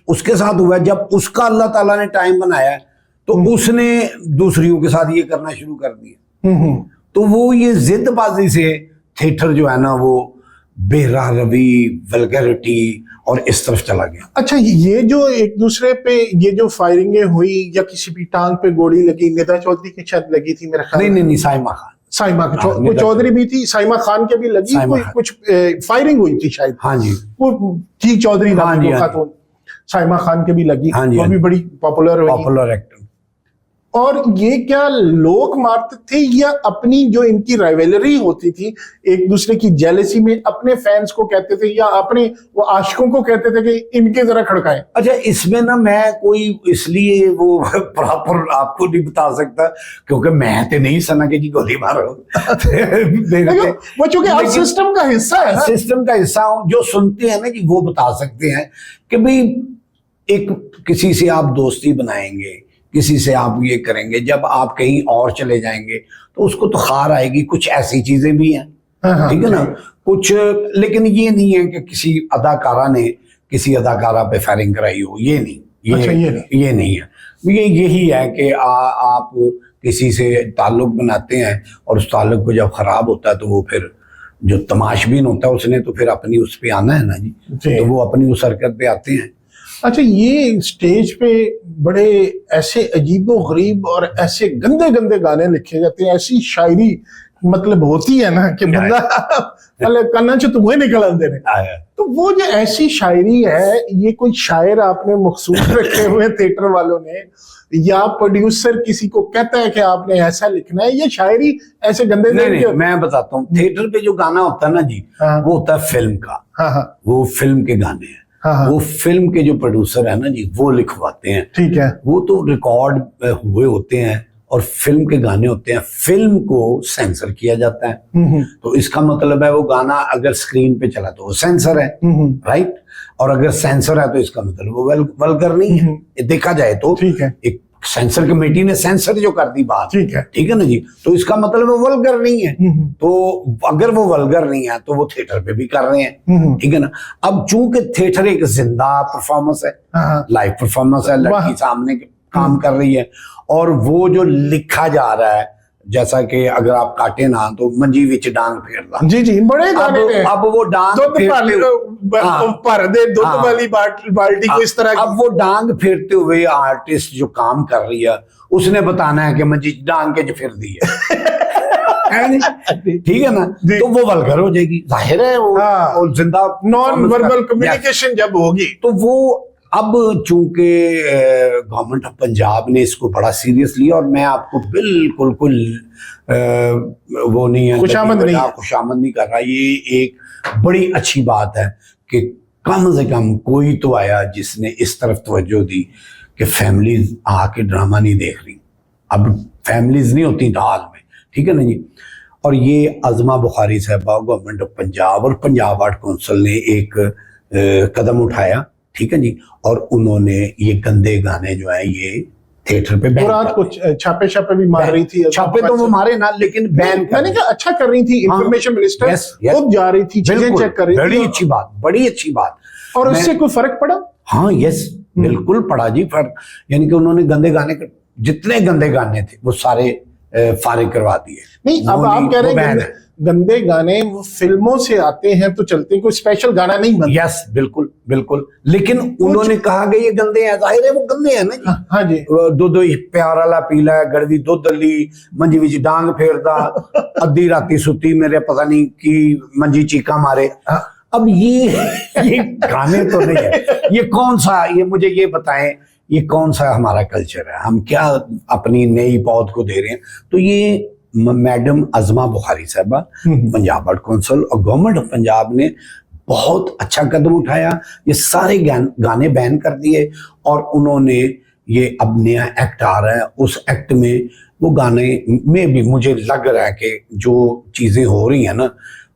उसके साथ हुआ, जब उसका अल्लाह ताला ने टाइम बनाया तो उसने दूसरियों के साथ ये करना शुरू कर दिया। तो वो ये जिद्दबाजी से थिएटर जो है ना, वो बेराह रवी, वल्गैरिटी और इस तरफ चला गया। अच्छा, ये जो एक दूसरे पे ये जो फायरिंगें हुई, या किसी भी टांग पे गोली लगी, निदा चौधरी की शायद लगी थी मेरा ख्याल। नहीं, साइमा खान। साइमा हाँ, कोई चौधरी भी थी, साइमा खान के भी लगी, साइमा कोई खान। कुछ फायरिंग हुई थी शायद। हाँ जी, वो थी चौधरी हाँ नाम जी, की हाँ खातून, साइमा खान के भी लगी, हाँ जी, वो हाँ भी जी। बड़ी पॉपुलर हुई। Popular actor. और ये क्या लोग मारते थे या अपनी जो इनकी राइवलरी होती थी, एक दूसरे की जेलसी में अपने फैंस को कहते थे या अपने वो आशिकों को कहते थे कि इनके जरा खड़काएं? अच्छा, इसमें ना मैं कोई इसलिए वो प्रॉपर आपको नहीं बता सकता क्योंकि मैं तो नहीं सुना कि जी गोली मारो। वो चूंकि आप सिस्टम का हिस्सा है ना। सिस्टम का हिस्सा हूं, जो सुनते हैं ना कि वो बता सकते हैं कि भाई एक किसी से आप दोस्ती बनाएंगे, किसी से आप ये करेंगे, जब आप कहीं और चले जाएंगे तो उसको तो खार आएगी। कुछ ऐसी चीजें भी हैं, हाँ, ठीक है ना, कुछ। लेकिन ये नहीं है कि किसी अदाकारा ने किसी अदाकारा पे फायरिंग कराई हो, ये नहीं, अच्छा, ये नहीं है। यही है कि आप किसी से ताल्लुक बनाते हैं और उस ताल्लुक को जब खराब होता है तो वो फिर जो तमाशबीन होता है उसने तो फिर अपनी उस पे आना है ना जी, तो वो अपनी उस हरकत पे आते हैं। अच्छा, ये स्टेज पे बड़े ऐसे अजीबो गरीब और ऐसे गंदे गंदे गाने लिखे जाते हैं, ऐसी शायरी मतलब होती है ना कि बंदा मतलब कन्ना च तुम्हें निकल आते हैं। तो वो जो ऐसी शायरी है, ये कोई शायर आपने मखसूस रखे हुए थिएटर वालों ने, या प्रोड्यूसर किसी को कहता है कि आपने ऐसा लिखना है, ये शायरी ऐसे गंदे नहीं, मैं बताता हूँ। थिएटर पे जो गाना होता है ना जी, वो होता है फिल्म का। हाँ, वो फिल्म के गाने हैं। हाँ, वो फिल्म के जो प्रोड्यूसर है ना जी, वो लिखवाते हैं। ठीक है। वो तो रिकॉर्ड हुए होते हैं और फिल्म के गाने होते हैं, फिल्म को सेंसर किया जाता है। तो इसका मतलब है वो गाना अगर स्क्रीन पे चला तो वो सेंसर है, राइट। और अगर सेंसर है तो इसका मतलब वो वल्गर नहीं है, देखा जाए तो। ठीक है। एक सेंसर कमेटी ने सेंसर जो कर दी बात, ठीक है ना जी, तो इसका मतलब वो वल्गर नहीं है। तो अगर वो वल्गर नहीं है तो वो थिएटर पे भी कर रहे हैं, ठीक है ना। अब चूंकि थिएटर एक जिंदा परफॉर्मेंस है, लाइव परफॉर्मेंस है, लड़की सामने काम कर रही है, और वो जो लिखा जा रहा है, जैसा कि अगर आप काटे ना तो मंजी विच डांग फेरदा, जी बड़े गाने ने। अब वो डांग भर दे दूध वाली बाल्टी को इस तरह। अब वो डांग फेरते हुए आर्टिस्ट जो काम कर रही है उसने बताना है कि मंजी डांग के जो फिर दी है। ठीक है ना, तो वो वल्गर हो जाएगी, जाहिर है। वो जिंदा नॉन वर्बल कम्युनिकेशन जब होगी तो वो। अब चूंकि गवर्नमेंट ऑफ पंजाब ने इसको बड़ा सीरियस लिया, और मैं आपको बिल्कुल वो नहीं है, खुशामद नहीं कर रहा। ये एक बड़ी अच्छी बात है कि कम से कम कोई तो आया जिसने इस तरफ तवज्जो दी कि फैमिलीज आके ड्रामा नहीं देख रही। अब फैमिलीज नहीं होती हाल में, ठीक है ना जी। और ये अज़मा बुखारी साहबा, गवर्नमेंट ऑफ पंजाब और पंजाब आर्ट काउंसिल ने एक कदम उठाया, ठीक है जी। और उन्होंने ये गंदे गाने जो है ये थिएटर पे बैन रात कुछ छापे भी मार रही थी। छापे तो वो मारे ना, लेकिन बैन मैंने कहा अच्छा कर रही थी। इंफॉर्मेशन मिनिस्टर खुद जा रही थी, चीजें चेक कर रही थी। बड़ी अच्छी बात। और उससे कोई फर्क पड़ा? हाँ, यस, बिल्कुल पड़ा जी फर्क। यानी कि उन्होंने गंदे गाने, जितने गंदे गाने थे वो सारे फारिग करवा दिए। नहीं, अब आप कह रहे हैं गंदे गाने वो फिल्मों से आते हैं तो चलते, कोई स्पेशल गाना नहीं बनता। यस, बिल्कुल। लेकिन उन्होंने कहा कि ये गंदे हैं, जाहिर है वो गंदे हैं ना। हाँ जी। दुध प्यार वाला पीला गड़वी दुध अली मंजी विच डांग फेरदा अद्धी राती सुती मेरे पता नहीं की मंजी चीका मारे। अब ये गाने तो नहीं है। ये कौन सा, ये मुझे ये बताएं, ये कौन सा हमारा कल्चर है? हम क्या अपनी नई पौध को दे रहे हैं? तो ये मैडम अज़मा बुखारी साहबा, पंजाब आर्ट काउंसिल और गवर्नमेंट ऑफ पंजाब ने बहुत अच्छा कदम उठाया। ये सारे गाने बैन कर दिए, और उन्होंने ये अब नया एक्ट आ रहा है, उस एक्ट में वो गाने में भी मुझे लग रहा है कि जो चीज़ें हो रही हैं ना,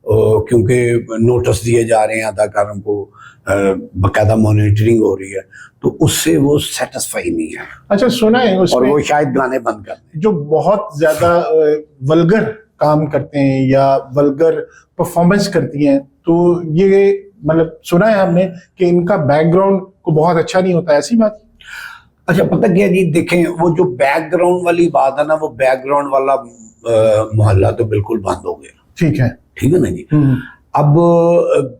क्योंकि नोटिस दिए जा रहे हैं अदाकारों को, बाकायदा मॉनिटरिंग हो रही है, तो उससे वो सेटिस्फाई नहीं है। अच्छा, सुना है और वो शायद गाने बंद कर दें। जो बहुत ज्यादा वल्गर काम करते हैं या वल्गर परफॉर्मेंस करती हैं, तो ये मतलब सुना है हमने कि इनका बैकग्राउंड को बहुत अच्छा नहीं होता, ऐसी बात? अच्छा, पता क्या जी, देखें वो जो बैकग्राउंड वाली बात है ना, वो बैकग्राउंड वाला मोहल्ला तो बिल्कुल बंद हो गया। ठीक है ना जी। अब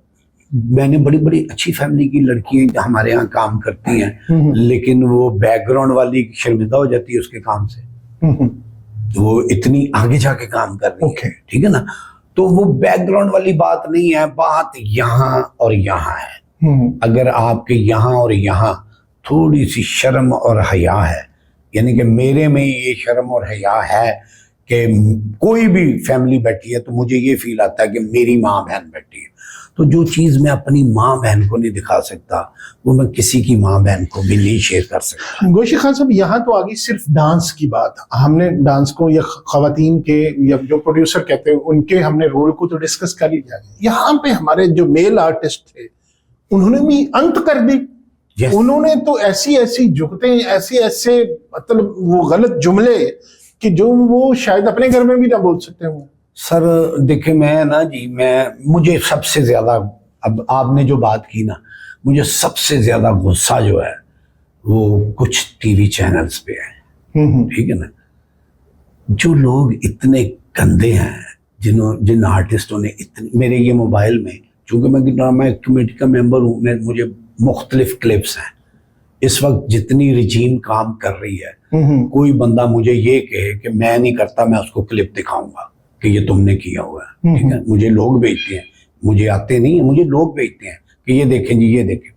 मैंने बड़ी अच्छी फैमिली की लड़कियां हमारे यहाँ काम करती हैं, लेकिन वो बैकग्राउंड वाली शर्मिंदा हो जाती है उसके काम से। वो इतनी आगे जाके काम कर रही Okay. है, ठीक है ना। तो वो बैकग्राउंड वाली बात नहीं है, बात यहाँ और यहाँ है। अगर आपके यहाँ और यहाँ थोड़ी सी शर्म और हया है, यानी कि मेरे में ये शर्म और हया है कि कोई भी फैमिली बैठी है तो मुझे ये फील आता है कि मेरी माँ बहन बैठी है, तो जो चीज़ मैं अपनी माँ बहन को नहीं दिखा सकता वो मैं किसी की माँ बहन को भी नहीं शेयर कर सकता। गोशी खान साहब, यहाँ तो आ गई सिर्फ डांस की बात। हमने डांस को या खवातीन के या जो प्रोड्यूसर कहते हैं उनके हमने रोल को तो डिस्कस कर लिया। यहाँ पे हमारे जो मेल आर्टिस्ट थे उन्होंने भी अंत कर दी। Yes. उन्होंने तो ऐसी ऐसी जुगतें, ऐसे ऐसे मतलब वो गलत जुमले कि जो वो शायद अपने घर में भी ना बोल सकते हों। सर देखिए, मैं ना जी, मुझे सबसे ज्यादा, अब आपने जो बात की ना, मुझे सबसे ज्यादा गुस्सा जो है वो कुछ टीवी चैनल्स पे है, ठीक है ना। जो लोग इतने गंदे हैं, जिन आर्टिस्टों ने इतने, मेरे ये मोबाइल में, चूंकि मैं ड्रामा कमेटी का मेंबर हूँ, मुझे मुख्तलिफ क्लिप्स हैं। इस वक्त जितनी रिजीम काम कर रही है, कोई बंदा मुझे ये कहे कि मैं नहीं करता, मैं उसको क्लिप दिखाऊंगा कि ये तुमने किया हुआ है, ठीक है। मुझे लोग भेजते हैं, मुझे आते नहीं है, मुझे लोग भेजते हैं कि ये देखें जी, ये देखें।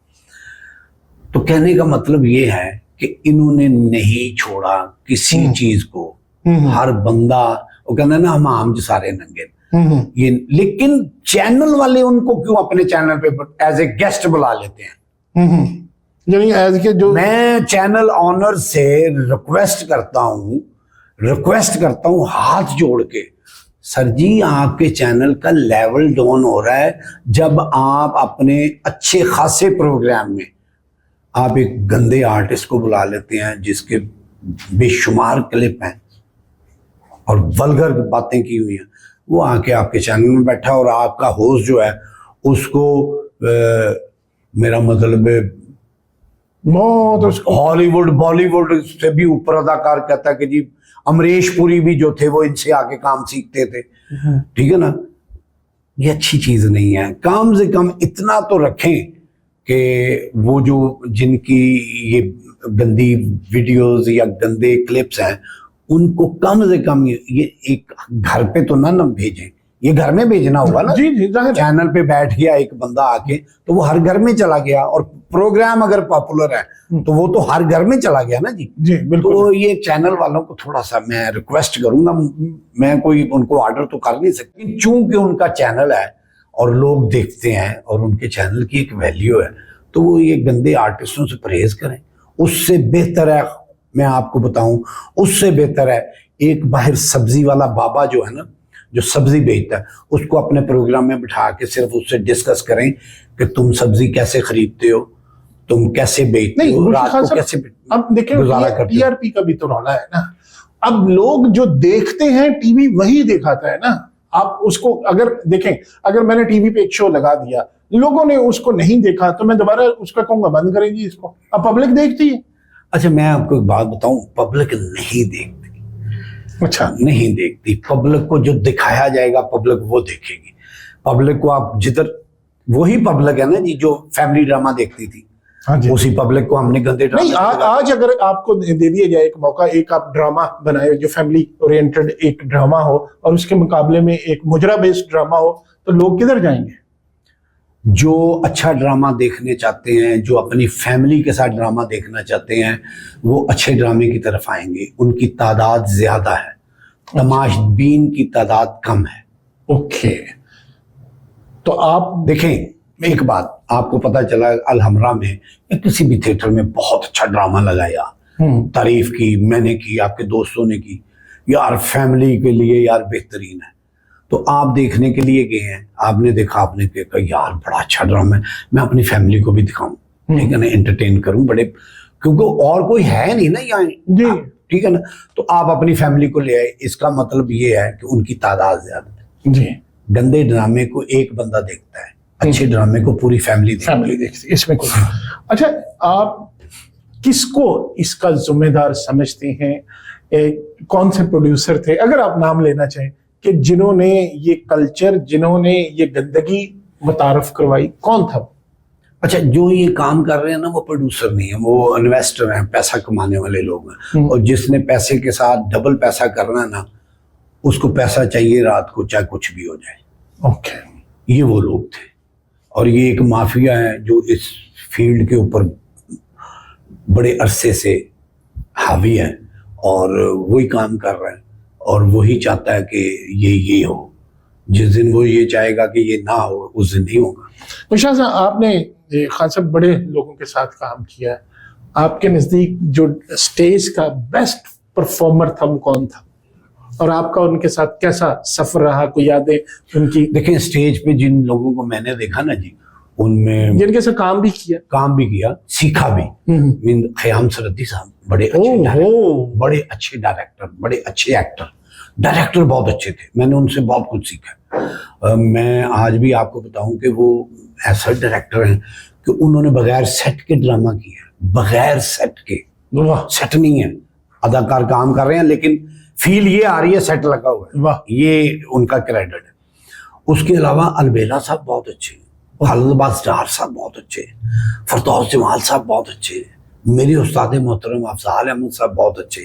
तो कहने का मतलब ये है कि इन्होंने नहीं छोड़ा किसी चीज को। हर बंदा, वो कहना ना, हम आम सारे नंगे ये, लेकिन चैनल वाले उनको क्यों अपने चैनल पे एज ए गेस्ट बुला लेते हैं। यानी एज के जो मैं चैनल ऑनर से रिक्वेस्ट करता हूं हाथ जोड़ के, सर जी आपके चैनल का लेवल डाउन हो रहा है जब आप अपने अच्छे खासे प्रोग्राम में आप एक गंदे आर्टिस्ट को बुला लेते हैं जिसके बेशुमार क्लिप हैं और वल्गर बातें की हुई हैं। वो आके आपके चैनल में बैठा और आपका होस्ट जो है उसको मेरा मतलब बहुत उसको हॉलीवुड बॉलीवुड से भी ऊपर अदाकार कहता है कि जी अमरीश पुरी भी जो थे वो इनसे आके काम सीखते थे, ठीक है ना। ये अच्छी चीज नहीं है। कम से कम इतना तो रखें कि वो जो जिनकी ये गंदी वीडियोस या गंदे क्लिप्स हैं उनको कम से कम ये एक घर पे तो ना भेजें। ये घर में भेजना होगा ना। जी जी, चैनल पे बैठ गया एक बंदा आके तो वो हर घर में चला गया, और प्रोग्राम अगर पॉपुलर है तो वो तो हर घर में चला गया ना जी। जी बिल्कुल। तो ये चैनल वालों को थोड़ा सा मैं रिक्वेस्ट करूंगा, मैं कोई उनको ऑर्डर तो कर नहीं सकती, चूंकि उनका चैनल है और लोग देखते हैं और उनके चैनल की एक वैल्यू है, तो वो ये गंदे आर्टिस्टों से परहेज करें। उससे बेहतर है, मैं आपको बताऊं, उससे बेहतर है एक बाहर सब्जी वाला बाबा जो है ना, जो सब्जी बेचता है, उसको अपने प्रोग्राम में बिठा के सिर्फ उससे डिस्कस करें कि तुम सब्जी कैसे खरीदते हो, तुम कैसे बेचते हो, रात को कैसे अब देखिए गुजारा करते हो। टीआरपी का भी तो रौला है ना। अब लोग जो देखते हैं टीवी वही दिखाता है ना। आप उसको अगर देखें, अगर मैंने टीवी पे एक शो लगा दिया, लोगों ने उसको नहीं देखा तो मैं दोबारा उसका कहूंगा बंद करेंगी इसको। अब पब्लिक देखती है। अच्छा मैं आपको एक बात बताऊं, पब्लिक नहीं देखती। अच्छा, नहीं देखती। पब्लिक को जो दिखाया जाएगा पब्लिक वो देखेगी। पब्लिक को आप जिधर, वही पब्लिक है ना जी जो फैमिली ड्रामा देखती थी। हाँ जी। उसी पब्लिक को हमने गंदे ड्रामा नहीं, आज अगर आपको दे दिया जाए एक मौका, एक आप ड्रामा बनाए जो फैमिली ओरिएंटेड एक ड्रामा हो और उसके मुकाबले में एक मुजरा बेस्ड ड्रामा हो, तो लोग किधर जाएंगे? जो अच्छा ड्रामा देखने चाहते हैं, जो अपनी फैमिली के साथ ड्रामा देखना चाहते हैं, वो अच्छे ड्रामे की तरफ आएंगे। उनकी तादाद ज्यादा है, तमाशबीन की तादाद कम है। ओके, तो आप देखें एक बात, आपको पता चला अलहमरा में या किसी भी थिएटर में बहुत अच्छा ड्रामा लगाया, तारीफ की मैंने की, आपके दोस्तों ने की, यार फैमिली के लिए यार बेहतरीन है, तो आप देखने के लिए गए हैं, आपने देखा, आपने कहा यार बड़ा अच्छा ड्रामा है, मैं अपनी फैमिली को भी दिखाऊं, ठीक है ना, एंटरटेन करूं बड़े, क्योंकि और कोई है नहीं ना यहाँ जी, ठीक है ना। तो आप अपनी फैमिली को ले आए, इसका मतलब ये है कि उनकी तादाद ज्यादा है जी। गंदे ड्रामे को एक बंदा देखता है, अच्छे ड्रामे को पूरी फैमिली देखती है, इसमें कोई अच्छा, आप किसको इसका जिम्मेदार समझते हैं? कौन से प्रोड्यूसर थे, अगर आप नाम लेना चाहें, कि जिन्होंने ये कल्चर, जिन्होंने ये गंदगी मुतारफ करवाई, कौन था? अच्छा, जो ये काम कर रहे हैं ना वो प्रोड्यूसर नहीं है, वो इन्वेस्टर हैं, पैसा कमाने वाले लोग हैं। और जिसने पैसे के साथ डबल पैसा करना है ना, उसको पैसा चाहिए रात को, चाहे कुछ भी हो जाए। ओके। ये वो लोग थे। और ये एक माफिया है जो इस फील्ड के ऊपर बड़े अरसे से हावी है और वही काम कर रहा है और वही चाहता है कि ये हो। जिस दिन वो ये चाहेगा कि ये ना हो, उस दिन ही होगा। निशाद साहब, आपने खान साहब बड़े लोगों के साथ काम किया है, आपके नजदीक जो स्टेज का बेस्ट परफॉर्मर था वो कौन था, और आपका उनके साथ कैसा सफर रहा, कोई यादें उनकी? देखें, स्टेज पे जिन लोगों को मैंने देखा ना जी, उनमें जिनके साथ काम भी किया, सीखा भी। मीन ख़याम सरहदी साहब बड़े अच्छे डायरेक्टर, बड़े अच्छे एक्टर, डायरेक्टर बहुत अच्छे थे। मैंने उनसे बहुत कुछ सीखा। मैं आज भी आपको बताऊं कि वो ऐसा डायरेक्टर हैं कि उन्होंने बगैर सेट के ड्रामा किया, बगैर सेट के। सेट नहीं है, अदाकार काम कर रहे हैं लेकिन फील ये आ रही है सेट लगा हुआ है। वाह, ये उनका क्रेडिट है। उसके अलावा अलबेला साहब बहुत अच्छे, खालिद अब्बास डार साहब बहुत अच्छे, फरदौस जमाल साहब बहुत अच्छे, मेरे उस्ताद मोहतरम अफजाल अहमद साहब बहुत अच्छे।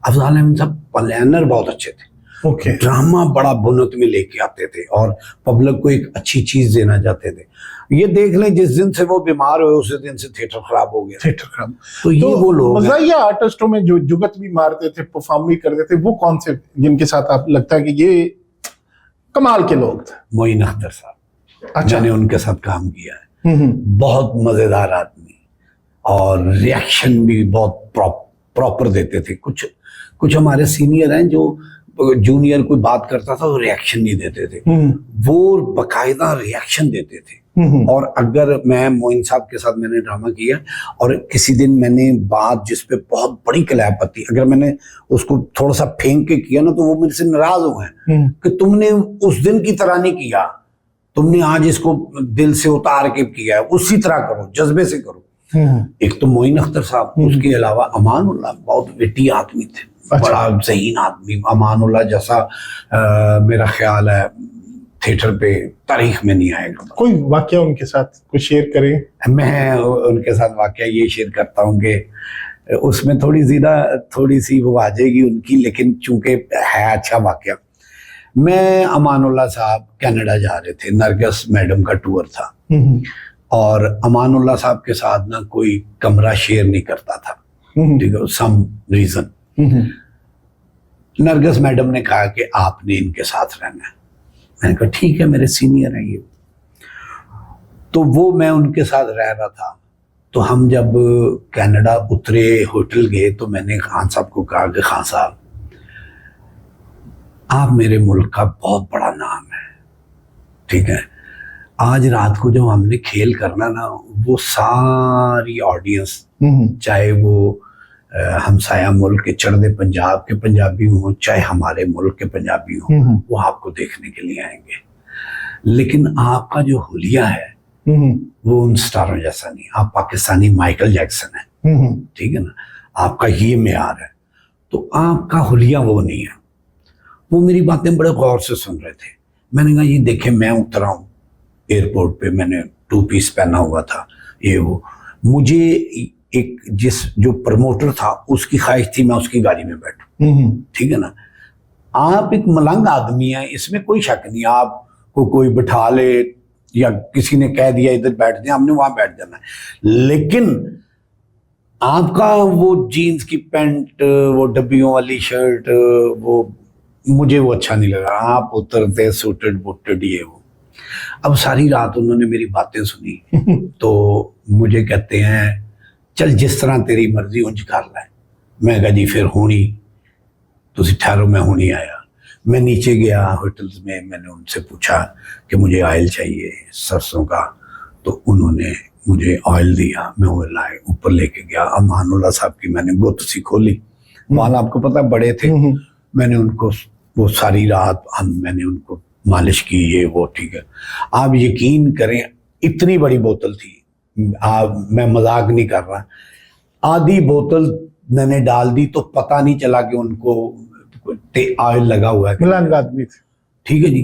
अफजाल अहमद साहब प्लानर बहुत अच्छे थे। ओके। ड्रामा बड़ा बुनत में लेके आते थे और पब्लिक को एक अच्छी चीज देना चाहते थे। ये देख लें, जिस दिन से वो बीमार हुए उसी दिन से थिएटर खराब हो गया। थिएटर खराब। तो ये वो लोग हैं। मज़ाहिया आर्टिस्टों में जो जुगत भी मारते थे, परफॉर्म भी करते थे, वो कौन से जिनके साथ आप लगता है कि ये कमाल के लोग थे? मोइन अख्तर साहब, अच्छा। मैंने उनके साथ काम किया है। बहुत मजेदार आदमी और रिएक्शन भी बहुत प्रॉपर देते थे। कुछ हमारे सीनियर हैं जो जूनियर कोई बात करता था तो रिएक्शन नहीं देते थे, वो बकायदा रिएक्शन देते थे। और अगर मैं मोइन साहब के साथ मैंने ड्रामा किया और किसी दिन मैंने बात जिस पे बहुत बड़ी क्लैप आती, अगर मैंने उसको थोड़ा सा फेंक के किया ना तो वो मेरे से नाराज हो गए कि तुमने उस दिन की तरह नहीं किया, तुमने आज इसको दिल से उतार के किया है, उसी तरह करो, जज्बे से करो। एक तो मोइन अख्तर साहब, उसके अलावा अमानुल्लाह बहुत विटी आदमी थे। अच्छा। बड़ा ज़हीन आदमी अमानुल्लाह जैसा मेरा ख्याल है थिएटर पे तारीख में नहीं आएगा। कोई वाकया उनके साथ कुछ शेयर करें? मैं उनके साथ वाकया ये शेयर करता हूँ कि उसमें थोड़ी सी वो आ जाएगी उनकी, लेकिन चूंकि है अच्छा वाकया। मैं अमानुल्लाह साहब कनाडा जा रहे थे, नरगिस मैडम का टूर था और अमानुल्लाह साहब के साथ ना कोई कमरा शेयर नहीं करता था, ठीक है, सम रीजन। नरगिस मैडम ने कहा कि आपने इनके साथ रहना है। मैंने कहा ठीक है, मेरे सीनियर हैं ये। तो वो मैं उनके साथ रह रहा था। तो हम जब कनाडा उतरे, होटल गए, तो मैंने खान साहब को कहा कि खान साहब, आप मेरे मुल्क का बहुत बड़ा नाम है, ठीक है, आज रात को जब हमने खेल करना ना, वो सारी ऑडियंस, चाहे वो हमसाया मुल्क के चढ़दे पंजाब के पंजाबी हों, चाहे हमारे मुल्क के पंजाबी हों, वो आपको देखने के लिए आएंगे। लेकिन आपका जो हुलिया है वो उन स्टारों जैसा नहीं। आप पाकिस्तानी माइकल जैक्सन है, ठीक है ना, आपका ये मेयार है, तो आपका हुलिया वो नहीं है। वो मेरी बातें बड़े गौर से सुन रहे थे। मैंने कहा ये देखे, मैं उतरा हूँ एयरपोर्ट पे, मैंने 2 पीस पहना हुआ था, ये वो, मुझे एक जो प्रमोटर था उसकी ख्वाहिश थी मैं उसकी गाड़ी में बैठूं, ठीक है ना। आप एक मलंग आदमी हैं, इसमें कोई शक नहीं। आपको कोई बिठा ले या किसी ने कह दिया इधर बैठ जाए, हमने वहां बैठ जाना है, लेकिन आपका वो जीन्स की पैंट, वो डब्बियों वाली शर्ट, वो मुझे वो अच्छा नहीं लगा। आप उतरते सूटेड बूटेड ये वो। अब सारी रात उन्होंने मेरी बातें सुनी तो मुझे कहते हैं चल जिस तरह तेरी मर्जी उंज कर ले। मैं कहा जी फिर होनी, तुसी ठहरो, मैं होनी आया। मैं नीचे गया होटल्स में, मैंने उनसे पूछा कि मुझे ऑयल चाहिए सरसों का, तो उन्होंने मुझे ऑयल दिया, मैं ऑयल लाए ऊपर लेके गया। अमानुल्लाह साहब की मैंने गुत्त सी खोली, बाल आपको पता बड़े थे, मैंने उनको वो सारी रात मैंने उनको मालिश की, ये वो, ठीक है। आप यकीन करें इतनी बड़ी बोतल थी, मैं मजाक नहीं कर रहा, आधी बोतल मैंने डाल दी तो पता नहीं चला कि उनको ऑयल लगा हुआ है। मलंग आदमी थे, ठीक है जी।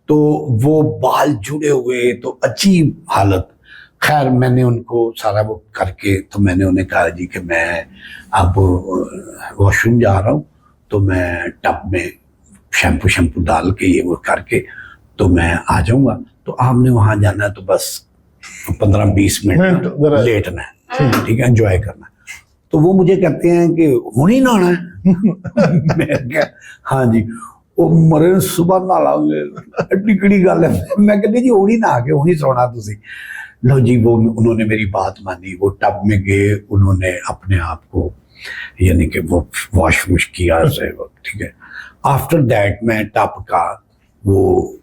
तो वो बाल जुड़े हुए, तो अजीब हालत। खैर मैंने उनको सारा वो करके तो मैंने उन्हें कहा जी कि मैं अब वॉशरूम जा रहा हूँ, तो मैं टब में शैम्पू डाल के ये वो करके तो मैं आ जाऊंगा, तो आपने वहां जाना है तो बस 15-20 मिनट लेटना है, ठीक है, एंजॉय करना है। तो वो मुझे कहते हैं कि हुणी नहाना है। मैं क्या, हाँ जी, वो मरे सुबह नहा लाओगे, टिकड़ी गल है। मैं कहती जी हुणी नहा के हुणी सोना तुसी। लो जी, वो उन्होंने मेरी बात मानी, वो टब में गए, उन्होंने अपने आप को यानी कि वो वॉश किया से, ठीक है। आफ्टर दैट मैं टब का वो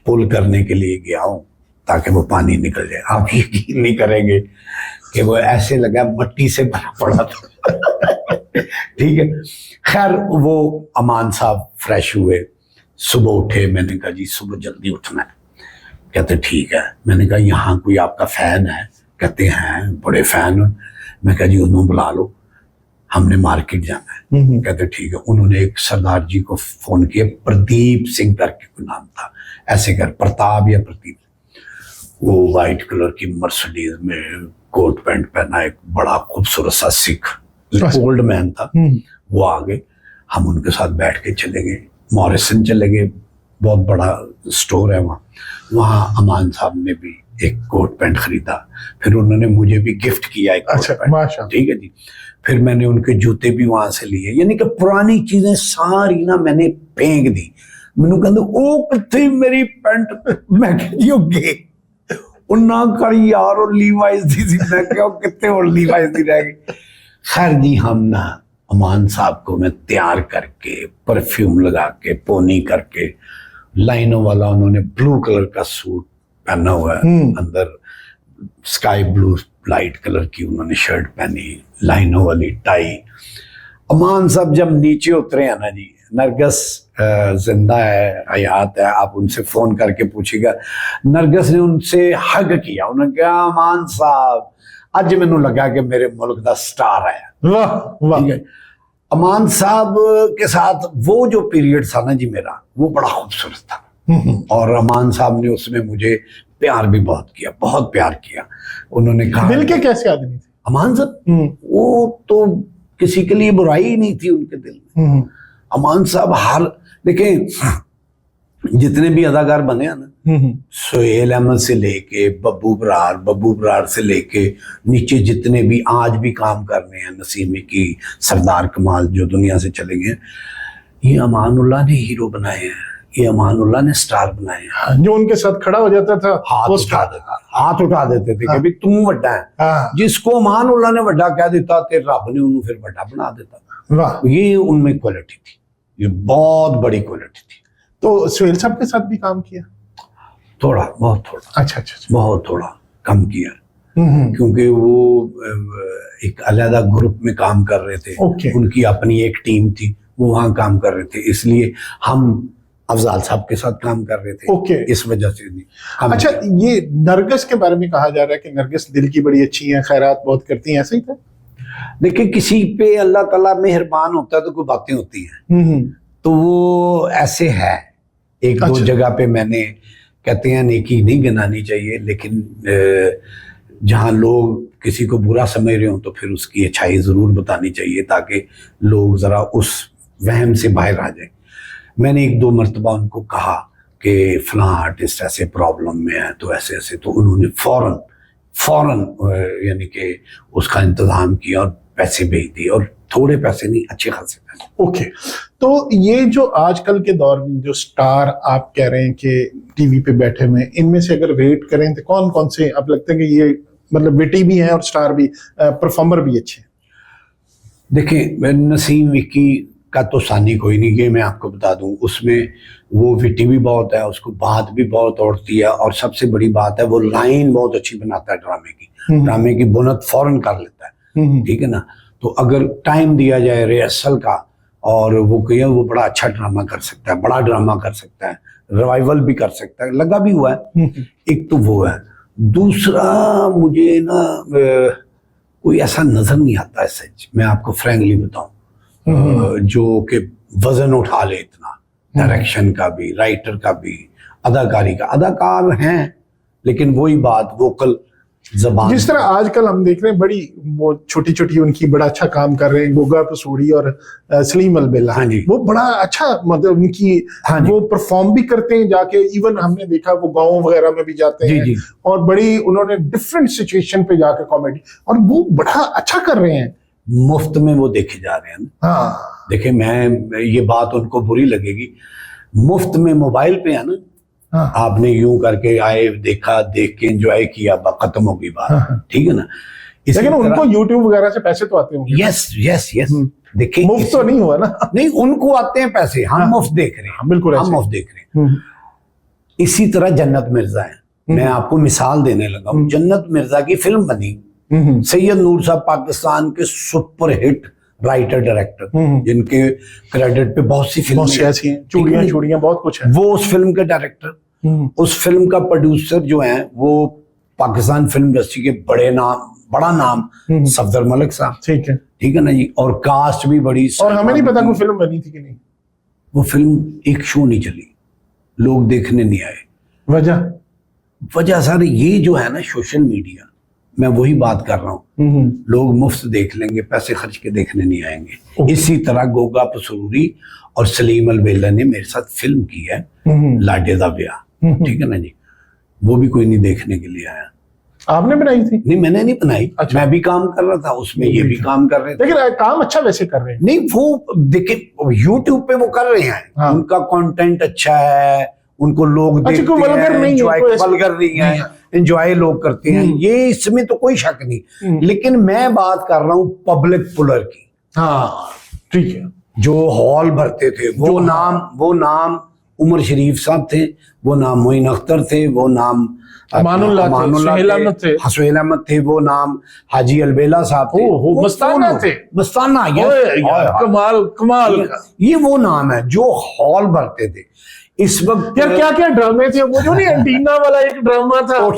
पुल करने के लिए गया हूँ ताकि वो पानी निकल जाए। आप यकीन नहीं करेंगे कि वो ऐसे लगा मट्टी से भरा पड़ा था। ठीक है, खैर वो अमान साहब फ्रेश हुए, सुबह उठे, मैंने कहा जी सुबह जल्दी उठना है। कहते ठीक है। मैंने कहा यहाँ कोई आपका फैन है? कहते हैं बड़े फैन। मैं कहा जी उन्होंने बुला लो, हमने मार्केट जाना है। कहते ठीक है। उन्होंने एक सरदार जी को फोन किया, प्रदीप सिंह करके कोई नाम था, ऐसे कर, प्रताप या प्रदीप। वो वाइट कलर की मर्सिडीज में कोट पैंट पहना, एक बड़ा खूबसूरत सा सिख ओल्ड मैन था, वो आ गए। हम उनके साथ बैठ के चले गए, मॉरिसन चले गए, बहुत बड़ा स्टोर है वहाँ अमान साहब ने भी एक कोट पैंट खरीदा, फिर उन्होंने मुझे भी गिफ्ट किया एक कोट पैंट, ठीक है जी। फिर मैंने उनके जूते भी वहां से लिए, यानी कि पुरानी चीजें सारी ना मैंने फेंक दी। मैनू कहते ओ कितनी मेरी पैंट, मैं कह उन्ना कर यार और लीवाइस दी सी, मैं क्या कितने और लीवाइस दी रह गई। खैर जी, हम ना अमान साहब को मैं तैयार करके, परफ्यूम लगा के, पोनी करके, लाइनों वाला उन्होंने ब्लू कलर का सूट पहना हुआ है, अंदर स्काई ब्लू लाइट कलर की उन्होंने शर्ट पहनी, लाइनों वाली टाई। अमान साहब जब नीचे उतरे हैं ना जी, नरगस जिंदा है, हयात है, आप उनसे फोन करके पूछिएगा। नरगस ने उनसे हग किया, उन्होंने कहा अमान साहब अज मैनू लगा कि मेरे मुल्क का स्टार है। वाह वाह। अमान साहब के साथ वो जो पीरियड था ना जी मेरा, वो बड़ा खूबसूरत था। और अमान साहब ने उसमें मुझे प्यार भी बहुत किया, बहुत प्यार किया। उन्होंने कहा दिल के कैसे आदमी थे अमान साहब? वो तो किसी के लिए बुराई ही नहीं थी उनके दिल में। अमान साहब हर, देखें जितने भी अदाकार बने हैं ना, सोहेल अहमद से लेके बब्बू बरार से लेके नीचे जितने भी आज भी काम कर रहे हैं, नसीमी की, सरदार कमाल जो दुनिया से चले गए, ये अमानुल्लाह ने हीरो बनाए हैं, ये अमानुल्लाह ने स्टार बनाए हैं। जो उनके साथ खड़ा हो जाता था हाथ उठा देते थे कि भाई तू वड्डा है। जिसको अमानुल्लाह ने वड्डा कह देता ते रब ने उन्हें फिर वड्डा बना देता। वाह, ये उनमें क्वालिटी थी, ये बहुत बड़ी क्वालिटी थी। तो सोहेल साहब के साथ भी काम किया? थोड़ा, बहुत थोड़ा। अच्छा, बहुत थोड़ा कम किया, क्योंकि वो एक अलग ग्रुप में काम कर रहे थे। उनकी अपनी एक टीम थी, वो वहाँ काम कर रहे थे, इसलिए हम अफजाल साहब के साथ काम कर रहे थे। इस वजह से नहीं। अच्छा, ये नरगिस के बारे में कहा जा रहा है कि नरगिस दिल की बड़ी अच्छी है, खैरात बहुत करती हैं, ऐसा ही था? देखिए, किसी पे अल्लाह ताला मेहरबान होता है तो कोई बातें होती हैं, तो वो ऐसे है। एक दो जगह पे मैंने, कहते हैं नेकी नहीं गिनानी चाहिए, लेकिन जहाँ लोग किसी को बुरा समझ रहे हो तो फिर उसकी अच्छाई जरूर बतानी चाहिए, ताकि लोग जरा उस वहम से बाहर आ जाए। मैंने एक दो मरतबा उनको कहा कि फलां आर्टिस्ट ऐसे प्रॉब्लम में है, तो ऐसे ऐसे, तो उन्होंने फौरन यानी कि उसका इंतजाम किया और पैसे भेज दिए, और थोड़े पैसे नहीं, अच्छे खासे पैसे। ओके, तो ये जो आजकल के दौर में जो स्टार आप कह रहे हैं कि टीवी पे बैठे हुए, इनमें से अगर वेट करें तो कौन कौन से आप लगते हैं कि ये मतलब विटी भी हैं और स्टार भी, परफॉर्मर भी अच्छे हैं? देखिए, नसीम विक्की का तो सानी कोई नहीं, ये मैं आपको बता दूं। उसमें वो विटी भी बहुत है, उसको बात भी बहुत उड़ती है, और सबसे बड़ी बात है वो लाइन बहुत अच्छी बनाता है ड्रामे की बुनत फौरन कर लेता है, ठीक है ना। तो अगर टाइम दिया जाए रिहर्सल का, और वो कहिए, वो बड़ा अच्छा ड्रामा कर सकता है, बड़ा ड्रामा कर सकता है, रिवाइवल भी कर सकता है, लगा भी हुआ है। एक तो वो है। दूसरा, मुझे ना कोई ऐसा नजर नहीं आता है, सच मैं आपको फ्रैंकली बताऊं, जो कि वजन उठा ले इतना, डायरेक्शन का भी, राइटर का भी, अदाकारी का। अदाकार हैं, लेकिन वही बात, वोकल जबान। जिस तरह आजकल हम देख रहे हैं बड़ी वो छोटी छोटी उनकी बड़ा अच्छा काम कर रहे हैं, गोगा पसूरी और सलीम अलबेला। हाँ जी। वो बड़ा अच्छा मतलब उनकी हाँ जी। वो परफॉर्म भी करते हैं जाके, इवन हमने देखा वो गाँव वगैरह में भी जाते जी हैं जी। और बड़ी उन्होंने डिफरेंट सिचुएशन पे जाके कॉमेडी, और वो बड़ा अच्छा कर रहे हैं। मुफ्त में वो देखे जा रहे हैं। हाँ देखिए मैं ये बात उनको बुरी लगेगी, मुफ्त में मोबाइल पे है ना, हाँ आपने यूं करके आए, देखा, देख के एंजॉय किया, खत्म हो गई बात। हाँ। ठीक है ना। इसी लेकिन तरह- उनको यूट्यूब वगैरह से पैसे तो आते होंगे। Yes yes yes. देखिए मुफ्त तो नहीं हुआ ना। नहीं, उनको आते हैं पैसे, हम हाँ। मुफ्त देख रहे हैं। बिल्कुल हम ऐसे। मुफ्त देख रहे हैं। इसी तरह जन्नत मिर्जा है, मैं आपको मिसाल देने लगा हूं। जन्नत मिर्जा की फिल्म बनी, सैयद नूर साहब पाकिस्तान के सुपरहिट राइटर डायरेक्टर, जिनके क्रेडिट पे बहुत सी बहुत सी फिल्में ऐसी हैं, चूड़ियां चूड़ियां बहुत कुछ है। वो उस फिल्म के डायरेक्टर, उस फिल्म का प्रोड्यूसर जो है वो पाकिस्तान फिल्म इंडस्ट्री के बड़ा नाम सफदर मलिक साहब। ठीक है। ठीक है ना जी। और कास्ट भी बड़ी। और हमें नहीं पता कोई फिल्म बनी थी कि नहीं। वो फिल्म एक शो नहीं चली, लोग देखने नहीं आए। वजह सर ये जो है ना सोशल मीडिया, मैं वही बात कर रहा हूँ। लोग मुफ्त देख लेंगे, पैसे खर्च के देखने नहीं आएंगे। इसी तरह गोगा पसूरी और सलीम अलबेला ने मेरे साथ फिल्म की है लाडे दा ब्याह। ठीक है ना जी। वो भी कोई नहीं देखने के लिए आया। आपने बनाई थी? नहीं, मैंने नहीं बनाई। अच्छा। मैं भी काम कर रहा था उसमें, ये भी काम कर रहे थे। लेकिन काम अच्छा वैसे कर रहे हैं। नहीं, वो देखिए यूट्यूब पे वो कर रहे हैं। हाँ। उनका कंटेंट अच्छा है, उनको लोग अच्छा, देखते कोई वल्गर हैं, नहीं है, एंजॉय कोई ऐसे- वल्गर नहीं है, एंजॉय लोग करते हैं, ये इसमें तो कोई शक नहीं। लेकिन मैं बात कर रहा हूँ पब्लिक पुलर की। हाँ ठीक है। जो हॉल भरते थे, वो नाम उमर शरीफ साहब थे, वो नाम मोइन अख्तर थे, वो नाम अमानुल्लाह थे, सुहेल अहमद थे। सुहेल अहमद थे, वो नाम हाजी अलबेला साहब थे। वो मस्ताना थे। मस्ताना, ओए यार, कमाल कमाल का। ये वो नाम है जो हॉल भरते थे इस वक्त। यार क्या क्या ड्रामे थे वो, जो नहीं एंटीना वाला एक ड्रामा था,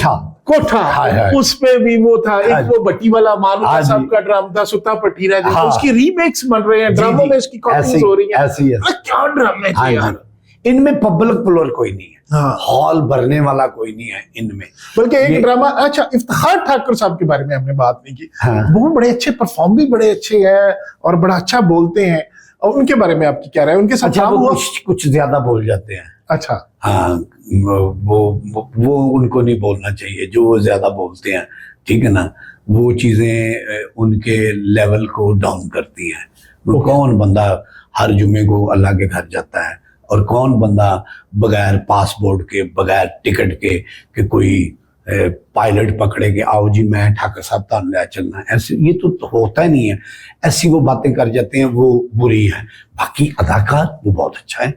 कोठा हाय हाय। उस पे भी वो था। हाँ एक वो भट्टी वाला मानुल्लाह साहब का ड्रामा था, सुता पटीरा, हाँ। उसकी रीमेक्स बन रहे हैं, ड्रामों में इसकी कॉपीज हो रही हैं। ऐसी है। क्या ड्रामे थे यार। इनमें पब्लिक पुलर कोई नहीं है। हाँ। हॉल भरने वाला कोई नहीं है इनमें। बल्कि एक ड्रामा, अच्छा इफ्तिखार ठाकुर साहब के बारे में हमने बात नहीं की। हाँ। वो बड़े अच्छे, परफॉर्म भी बड़े अच्छे हैं और बड़ा अच्छा बोलते हैं। और उनके बारे में आपकी क्या राय है? उनके साथ अच्छा, काम वो हुआ? कुछ ज्यादा बोल जाते हैं। अच्छा हाँ, वो उनको नहीं बोलना चाहिए जो वो ज्यादा बोलते हैं। ठीक है ना। वो चीजें उनके लेवल को डाउन करती हैं। वो कौन बंदा हर जुमे को अल्लाह के घर जाता है, और कौन बंदा बगैर पासपोर्ट के, बगैर टिकट के कोई पायलट पकड़े के आओ जी मैं ठाकर साहब तान ले चलना, ऐसे ये तो होता ही नहीं है। ऐसी वो बातें कर जाते हैं, वो बुरी है। बाकी अदाकार वो बहुत अच्छा है,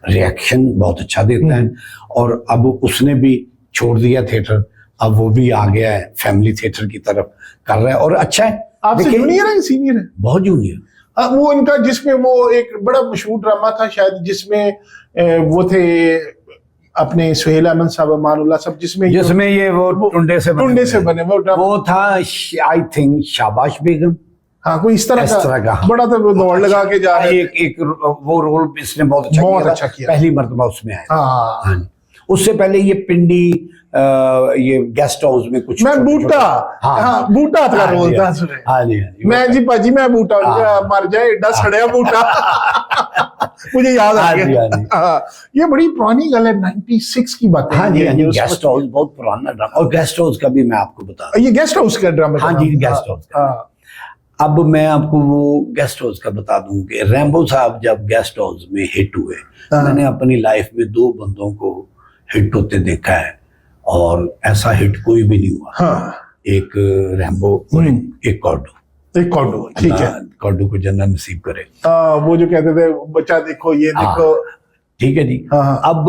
रिएक्शन बहुत अच्छा देता है। और अब उसने भी छोड़ दिया थिएटर, अब वो भी आ गया है फैमिली थिएटर की तरफ, कर रहा है और अच्छा है। आपसे जूनियर है सीनियर है? बहुत जूनियर। वो इनका जिसमें वो एक बड़ा मशहूर ड्रामा था शायद, जिसमें वो थे अपने सुहेल अहमद साहब, अमानुल्लाह साहब, जिसमें ये वो टुंडे से बने वो था, आई थिंक शाबाश बेगम। हाँ, कोई इस तरह का बड़ा था, वो दौड़ लगा के जा रहे। एक वो रोल इसने बहुत अच्छा किया, पहली मर्तबा उसमें आया। हाँ। उससे पहले ये पिंडी, ये गेस्ट हाउस में कुछ मैं बूटा, हाँ बूटा था रोल था उसमें। हाँ जी, मैं जी पाजी मैं बूटा, मर जाए एडा सड़िया बूटा। मुझे याद आ गया। ये बड़ी पुरानी गल है, 96 की बात है। हाँ जी, गेस्ट हाउस बहुत पुराना ड्रामा। और गेस्ट हाउस का भी मैं आपको बता, ये गेस्ट हाउस का ड्रामा। हाँ जी, गेस्ट हाउस का। अब मैं आपको वो गेस्ट हाउस का बता दूं कि रैम्बो साहब जब गेस्ट हाउस में हिट हुए, मैंने अपनी लाइफ में 2 बंदों को हिट होते देखा है, और ऐसा हिट कोई भी नहीं हुआ। हाँ। एक रैम्बो और एक कॉर्डो। एक कॉर्डो, ठीक है। कॉर्डो को जन्नत नसीब करे। वो जो कहते थे बच्चा देखो ये देखो, ठीक है जी। अब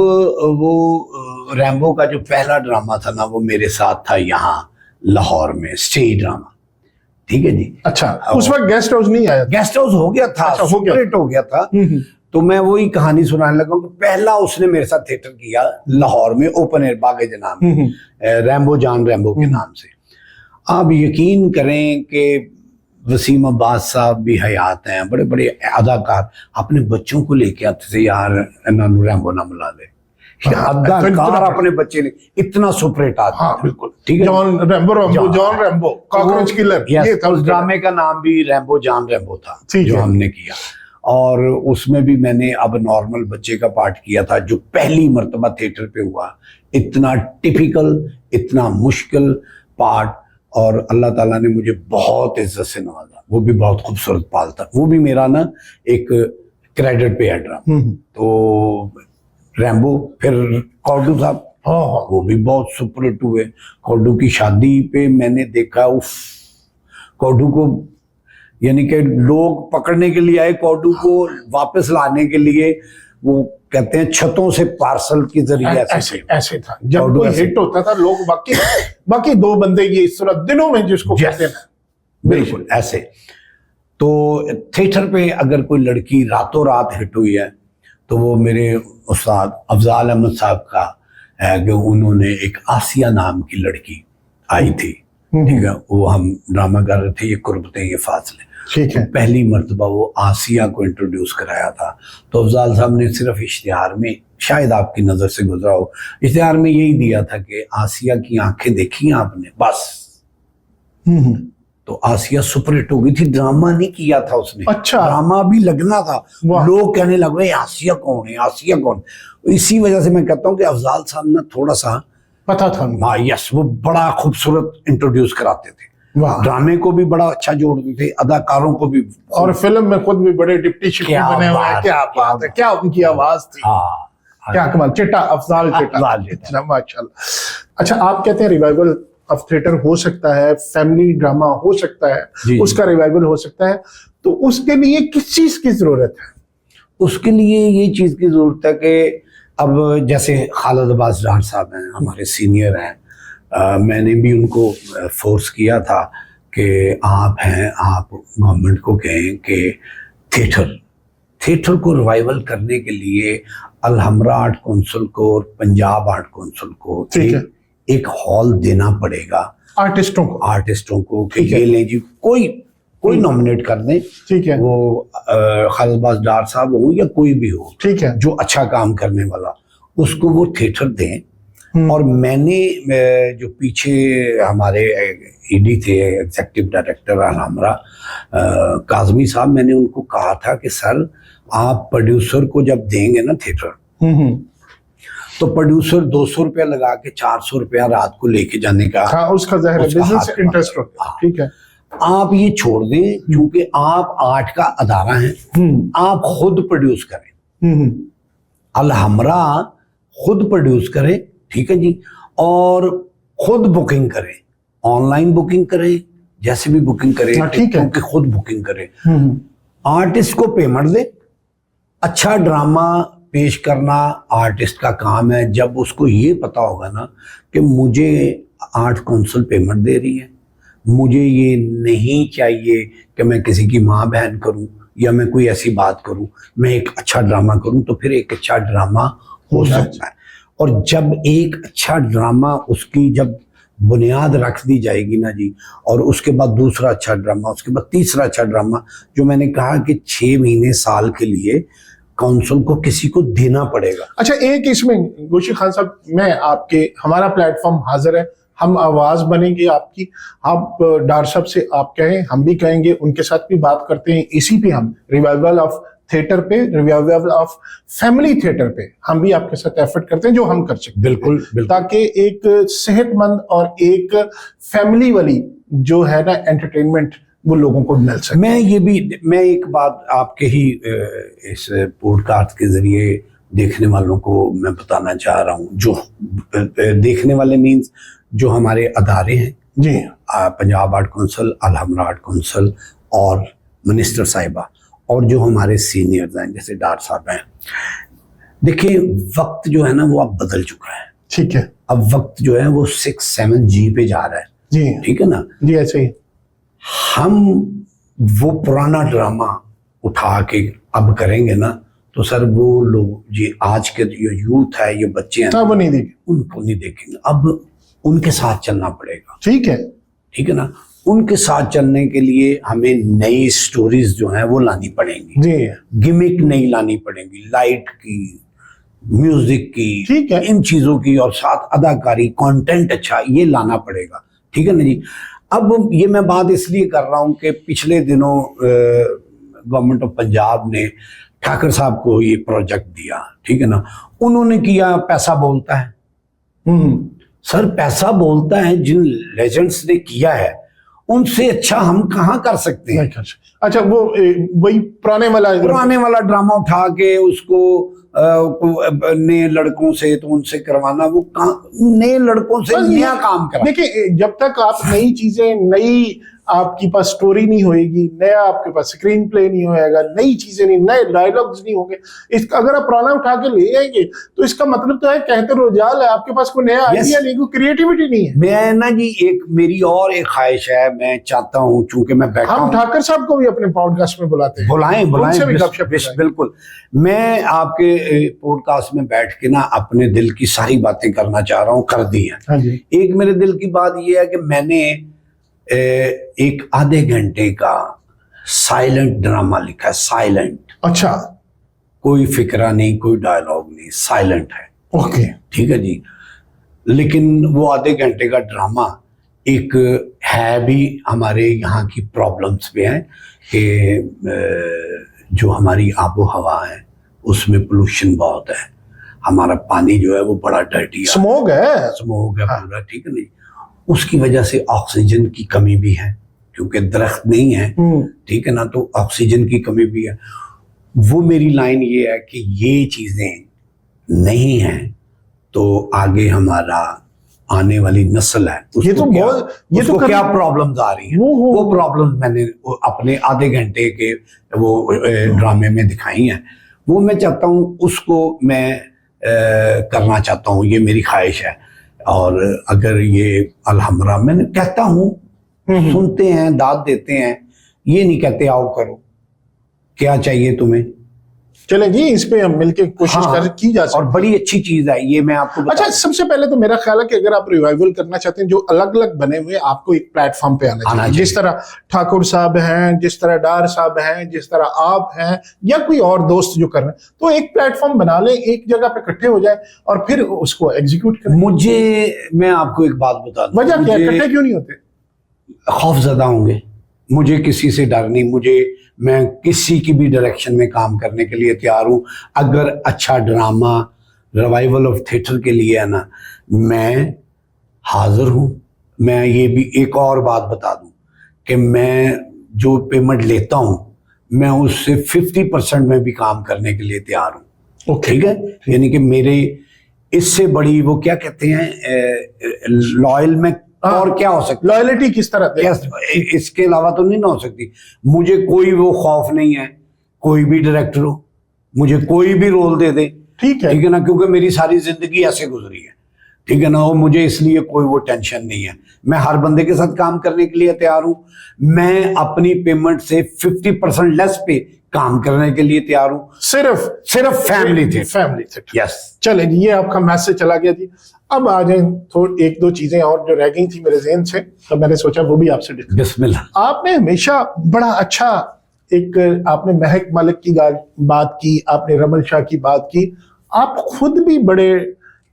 वो रैम्बो का जो पहला ड्रामा था ना, वो मेरे साथ था यहाँ लाहौर में, स्टेज ड्रामा। ठीक है जी। अच्छा, उस वक्त गेस्ट हाउस नहीं आया? गेस्ट हाउस हो गया था, अच्छा, हो गया था। तो मैं वही कहानी सुनाने लगा कि पहला उसने मेरे साथ थिएटर किया लाहौर में, ओपन एयर बागे जनाब में, रैम्बो जान रैम्बो के नाम से। आप यकीन करें कि वसीम अब्बास साहब भी हयात हैं, बड़े बड़े अदाकार अपने बच्चों को लेके आते थे, यार इन्होंने रैम्बो ना बुला ले, अदाकार अपने बच्चे ने इतना सुपर हिट आदमी हाँ था। बिल्कुल, ठीक है। जॉन रैम्बो कॉकरोच किलर, ये था उस ड्रामे का नाम भी रैम्बो जॉन रैम्बो था ठीक जो है। हमने किया। और उसमें भी मैंने अब नॉर्मल बच्चे का पार्ट किया था जो पहली मर्तबा थिएटर पे हुआ। इतना टिपिकल, इतना मुश्किल पार्ट, और अल्लाह ताला ने मुझे बहुत इज्जत से नवाजा। वो भी बहुत खूबसूरत पाल था। वो भी मेरा ना एक क्रेडिट पे है ड्रामा। तो रैम्बो, फिर कॉर्डू साहब, हाँ वो भी बहुत सुपर हिट हुए। कॉर्डू की शादी पे मैंने देखा, उफ, कॉर्डू को यानी कि लोग पकड़ने के लिए आए, कॉर्डू को वापस लाने के लिए। वो कहते हैं छतों से पार्सल के जरिए ऐसे था। जब कोई हिट होता था लोग बाकी दो बंदे ये इस तरह दिनों में जिसको कहते हैं, बिल्कुल ऐसे। तो थिएटर पे अगर कोई लड़की रातों रात हिट हुई है तो वो मेरे उस्ताद अफजाल अहमद साहब का है कि उन्होंने एक आसिया नाम की लड़की आई थी। ठीक है, वो हम ड्रामा कर रहे थे, ये कुर्बतें ये फासले, ठीक है। पहली मर्तबा वो आसिया को इंट्रोड्यूस कराया था। तो अफजाल साहब ने सिर्फ इश्तिहार में, शायद आपकी नजर से गुजरा हो, इश्तिहार में यही दिया था कि आसिया की आंखें देखी आपने, बस। तो आसिया सुपर हिट हो गई थी। ड्रामा नहीं किया था उसने, अच्छा, ड्रामा भी लगना था। लोग कहने लगे आसिया कौन है, आसिया कौन। इसी वजह से मैं कहता हूँ कि अफजाल साहब ना थोड़ा सा पता था। हाँ, यस, वो बड़ा खूबसूरत इंट्रोड्यूस कराते थे। ड्रामे को भी बड़ा अच्छा जोड़ते थे, अदाकारों को भी, और फिल्म में खुद भी बड़े डिप्टी शिप्टी बने हुए हैं। क्या बात है, क्या उनकी आवाज थी। क्या कमाल, चिट्टा अफजाल चिट्टा, माशाल्लाह। अच्छा, आप कहते हैं रिवाइवल ऑफ थिएटर हो सकता है, फैमिली ड्रामा हो सकता है, उसका रिवाइवल हो सकता है, तो उसके लिए किस चीज की जरूरत है? उसके लिए ये चीज की जरूरत है कि अब जैसे खालिद अब्बास डार साहब हैं, हमारे सीनियर हैं, मैंने भी उनको फोर्स किया था कि आप गवर्नमेंट को कहें कि थिएटर को रिवाइवल करने के लिए अलहमरा आर्ट काउंसिल को और पंजाब आर्ट काउंसिल को एक हॉल देना पड़ेगा आर्टिस्टों को कि ये लें जी, कोई नॉमिनेट कर दें। ठीक है, वो खालिद अब्बास डार साहब हो या कोई भी हो, ठीक है, जो अच्छा काम करने वाला, उसको वो थिएटर दें। और मैंने जो पीछे हमारे ईडी थे, एग्जीक्यूटिव डायरेक्टर अलहमरा काजमी साहब, मैंने उनको कहा था कि सर आप प्रोड्यूसर को जब देंगे ना थिएटर, तो प्रोड्यूसर 200 रुपया लगा के 400 रुपया रात को लेके जाने का, हाँ, उसका बिजनेस इंटरेस्ट होता है। ठीक है, आप ये छोड़ दें, क्योंकि आप आर्ट का अदारा हैं, आप खुद प्रोड्यूस करें, अलहमरा खुद प्रोड्यूस करें, ठीक है जी, और खुद बुकिंग करें, ऑनलाइन बुकिंग करें, जैसे भी बुकिंग करें, ठीक है, खुद बुकिंग करें, आर्टिस्ट को पेमेंट दे। अच्छा ड्रामा पेश करना आर्टिस्ट का काम है। जब उसको ये पता होगा ना कि मुझे आर्ट काउंसिल पेमेंट दे रही है, मुझे ये नहीं चाहिए कि मैं किसी की माँ बहन करूं या मैं कोई ऐसी बात करूं, मैं एक अच्छा ड्रामा करूं, तो फिर एक अच्छा ड्रामा हो सकता है। और जब एक अच्छा ड्रामा, उसकी जब बुनियाद रख दी जाएगी ना जी, और उसके बाद दूसरा अच्छा ड्रामा, उसके बाद तीसरा अच्छा ड्रामा, जो मैंने कहा कि 6 महीने साल के लिए काउंसिल को किसी को देना पड़ेगा। अच्छा, एक इसमें गोशी खान साहब, हमारा प्लेटफॉर्म हाजिर है, हम आवाज बनेंगे आपकी, आप डार साहब से आप कहें, हम भी कहेंगे, उनके साथ भी बात करते हैं। इसी पे हम रिवाइवल ऑफ थिएटर पे, रिवाइवल ऑफ फैमिली थिएटर पे हम भी आपके साथ एफर्ट करते हैं जो हम कर सकते हैं। बिल्कुल, ताकि एक सेहतमंद और एक फैमिली वाली जो है ना एंटरटेनमेंट, वो लोगों को मिल सके। मैं एक बात आपके ही इस पॉडकास्ट के जरिए देखने वालों को मैं बताना चाह रहा हूँ, जो देखने वाले मीन्स जो हमारे अदारे हैं जी, Punjab art council, Alhamra art council और मिनिस्टर साहिबा, और जो हमारे सीनियर्स हैं जैसे डार साहब हैं। देखिए, वक्त जो है ना वो अब बदल चुका है। ठीक है, अब वक्त जो है वो 6-7G पे जा रहा है जी, ठीक है ना जी। ऐसे ही हम वो पुराना ड्रामा उठा के अब करेंगे ना, तो सर वो लोग जी आज के जो यूथ है, ये बच्चे हैं, वो नहीं देखेंगे, उनको नहीं देखेंगे। अब उनके साथ चलना पड़ेगा। ठीक है ना, उनके साथ चलने के लिए हमें नई स्टोरीज जो हैं वो लानी पड़ेंगी जी, गिमिक नहीं लानी पड़ेगी, लाइट की, म्यूजिक की, ठीक है। इन चीजों की, और साथ अदाकारी, कंटेंट अच्छा, ये लाना पड़ेगा। ठीक है ना जी। अब ये मैं बात इसलिए कर रहा हूं कि पिछले दिनों गवर्नमेंट ऑफ पंजाब ने ठाकर साहब को ये प्रोजेक्ट दिया, ठीक है ना। उन्होंने किया, पैसा बोलता है। सर पैसा बोलता है, जिन लेजेंड्स ने किया है उनसे अच्छा हम कहाँ कर सकते हैं। अच्छा, वो वही पुराने वाला ड्रामा उठा के उसको नए लड़कों से, तो उनसे करवाना, वो नए लड़कों से नया काम करा। देखिए, जब तक आप नई चीजें, नई आपके पास स्टोरी नहीं होएगी, नया आपके पास स्क्रीन प्ले नहीं होएगा, नई चीजें नहीं, नए डायलॉग्स नहीं होंगे, इसका अगर आप पुराना उठा के ले आएंगे तो इसका मतलब तो है कहते रोजाल है, आपके पास कोई नया आइडिया नहीं, कोई क्रिएटिविटी नहीं है। मैं ना जी, एक मेरी और एक ख्वाहिश है, मैं चाहता हूँ, चूंकि मैं बैठा हम ठाकर साहब को भी अपने पॉडकास्ट में बुलाते हैं, बुलाएं बिल्कुल। मैं आपके पॉडकास्ट में बैठ के ना अपने दिल की सारी बातें करना चाह रहा हूँ, कर दी है। एक मेरे दिल की बात यह है कि मैंने एक आधे घंटे का साइलेंट ड्रामा लिखा है। साइलेंट। अच्छा। कोई फिक्रा नहीं, कोई डायलॉग नहीं, साइलेंट है। ओके, ठीक है जी। लेकिन वो आधे घंटे का ड्रामा एक है भी हमारे यहाँ की प्रॉब्लम्स पे है कि जो हमारी आबो हवा है उसमें पोल्यूशन बहुत है, हमारा पानी जो है वो बड़ा डर्टी है, स्मोग है पूरा। ठीक है नहीं, उसकी वजह से ऑक्सीजन की कमी भी है, क्योंकि दरख्त नहीं है। ठीक है ना, तो ऑक्सीजन की कमी भी है। वो मेरी लाइन ये है कि ये चीजें नहीं हैं तो आगे हमारा आने वाली नस्ल है, ये तो क्या प्रॉब्लम्स आ रही हैं, वो प्रॉब्लम्स मैंने अपने आधे घंटे के वो ड्रामे में दिखाई हैं। वो मैं चाहता हूँ, उसको मैं करना चाहता हूँ, ये मेरी ख्वाहिश है। और अगर ये अलहमरा, मैंने कहता हूँ, सुनते हैं, दाद देते हैं, ये नहीं कहते आओ करो, क्या चाहिए तुम्हें, चले जी इस पे हम मिलके कोशिश की जा सकती है। और बड़ी अच्छी चीज है ये, मैं आपको अच्छा, सबसे पहले तो मेरा ख्याल है कि अगर आप रिवाइवल करना चाहते हैं, जो अलग अलग बने हुए, आपको एक प्लेटफॉर्म पे आना चाहिए। जिस तरह ठाकुर साहब हैं, जिस तरह डार साहब हैं, जिस तरह आप हैं, या कोई और दोस्त जो कर रहे हैं, तो एक प्लेटफॉर्म बना लें, एक जगह पे इकट्ठे हो जाए और फिर उसको एग्जीक्यूट करें। मैं आपको एक बात बता दूं, वजह क्या, इकट्ठे क्यों नहीं होते? खौफजदा होंगे। मुझे किसी से डर नहीं, मैं किसी की भी डायरेक्शन में काम करने के लिए तैयार हूं। अगर अच्छा ड्रामा रिवाइवल ऑफ थिएटर के लिए है ना, मैं हाजिर हूं। मैं ये भी एक और बात बता दूं कि मैं जो पेमेंट लेता हूं, मैं उससे 50% में भी काम करने के लिए तैयार हूं। ठीक है, यानी कि मेरे इससे बड़ी वो क्या कहते हैं लॉयल में और क्या हो सकता, लॉयल्टी किस तरह, इसके अलावा तो नहीं ना हो सकती। मुझे कोई वो खौफ नहीं है, कोई भी डायरेक्टर हो मुझे कोई भी रोल दे दे, ठीक है ना, क्योंकि मेरी सारी जिंदगी ऐसे गुजरी है। ठीक है ना, और मुझे इसलिए कोई वो टेंशन नहीं है। मैं हर बंदे के साथ काम करने के लिए तैयार हूं। मैं अपनी पेमेंट से 50% लेस पे काम करने के लिए तैयार हूं, सिर्फ फैमिली थे। यस, चले जी, ये आपका मैसेज चला गया जी। अब आ जाए थोड़ी एक दो चीजें और जो रह गई थी मेरे ज़हन से, तो मैंने सोचा वो भी आपसे डिस्कस। बिस्मिल्लाह। आपने हमेशा बड़ा अच्छा आपने महक मलिक की बात की, आपने रमल शाह की बात की, आप खुद भी बड़े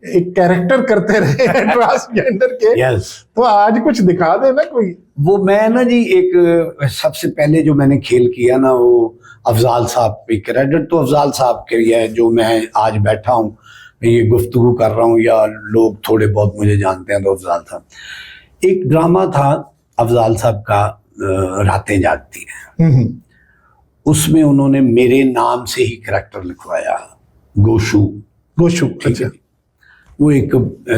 एक कैरेक्टर करते रहे ट्रांसजेंडर के। yes. तो आज कुछ दिखा देना कोई। वो मैं ना जी, एक सबसे पहले जो मैंने खेल किया ना, वो अफजाल साहब पे, क्रेडिट तो अफजाल साहब के लिए है। जो मैं आज बैठा हूँ, मैं ये गुफ्तगू कर रहा हूँ, या लोग थोड़े बहुत मुझे जानते हैं, तो अफजाल साहब। एक ड्रामा था अफजाल साहब का, रातें जागती हैं। उसमें उन्होंने मेरे नाम से ही करैक्टर लिखवाया, गोशू। ठीक है, वो एक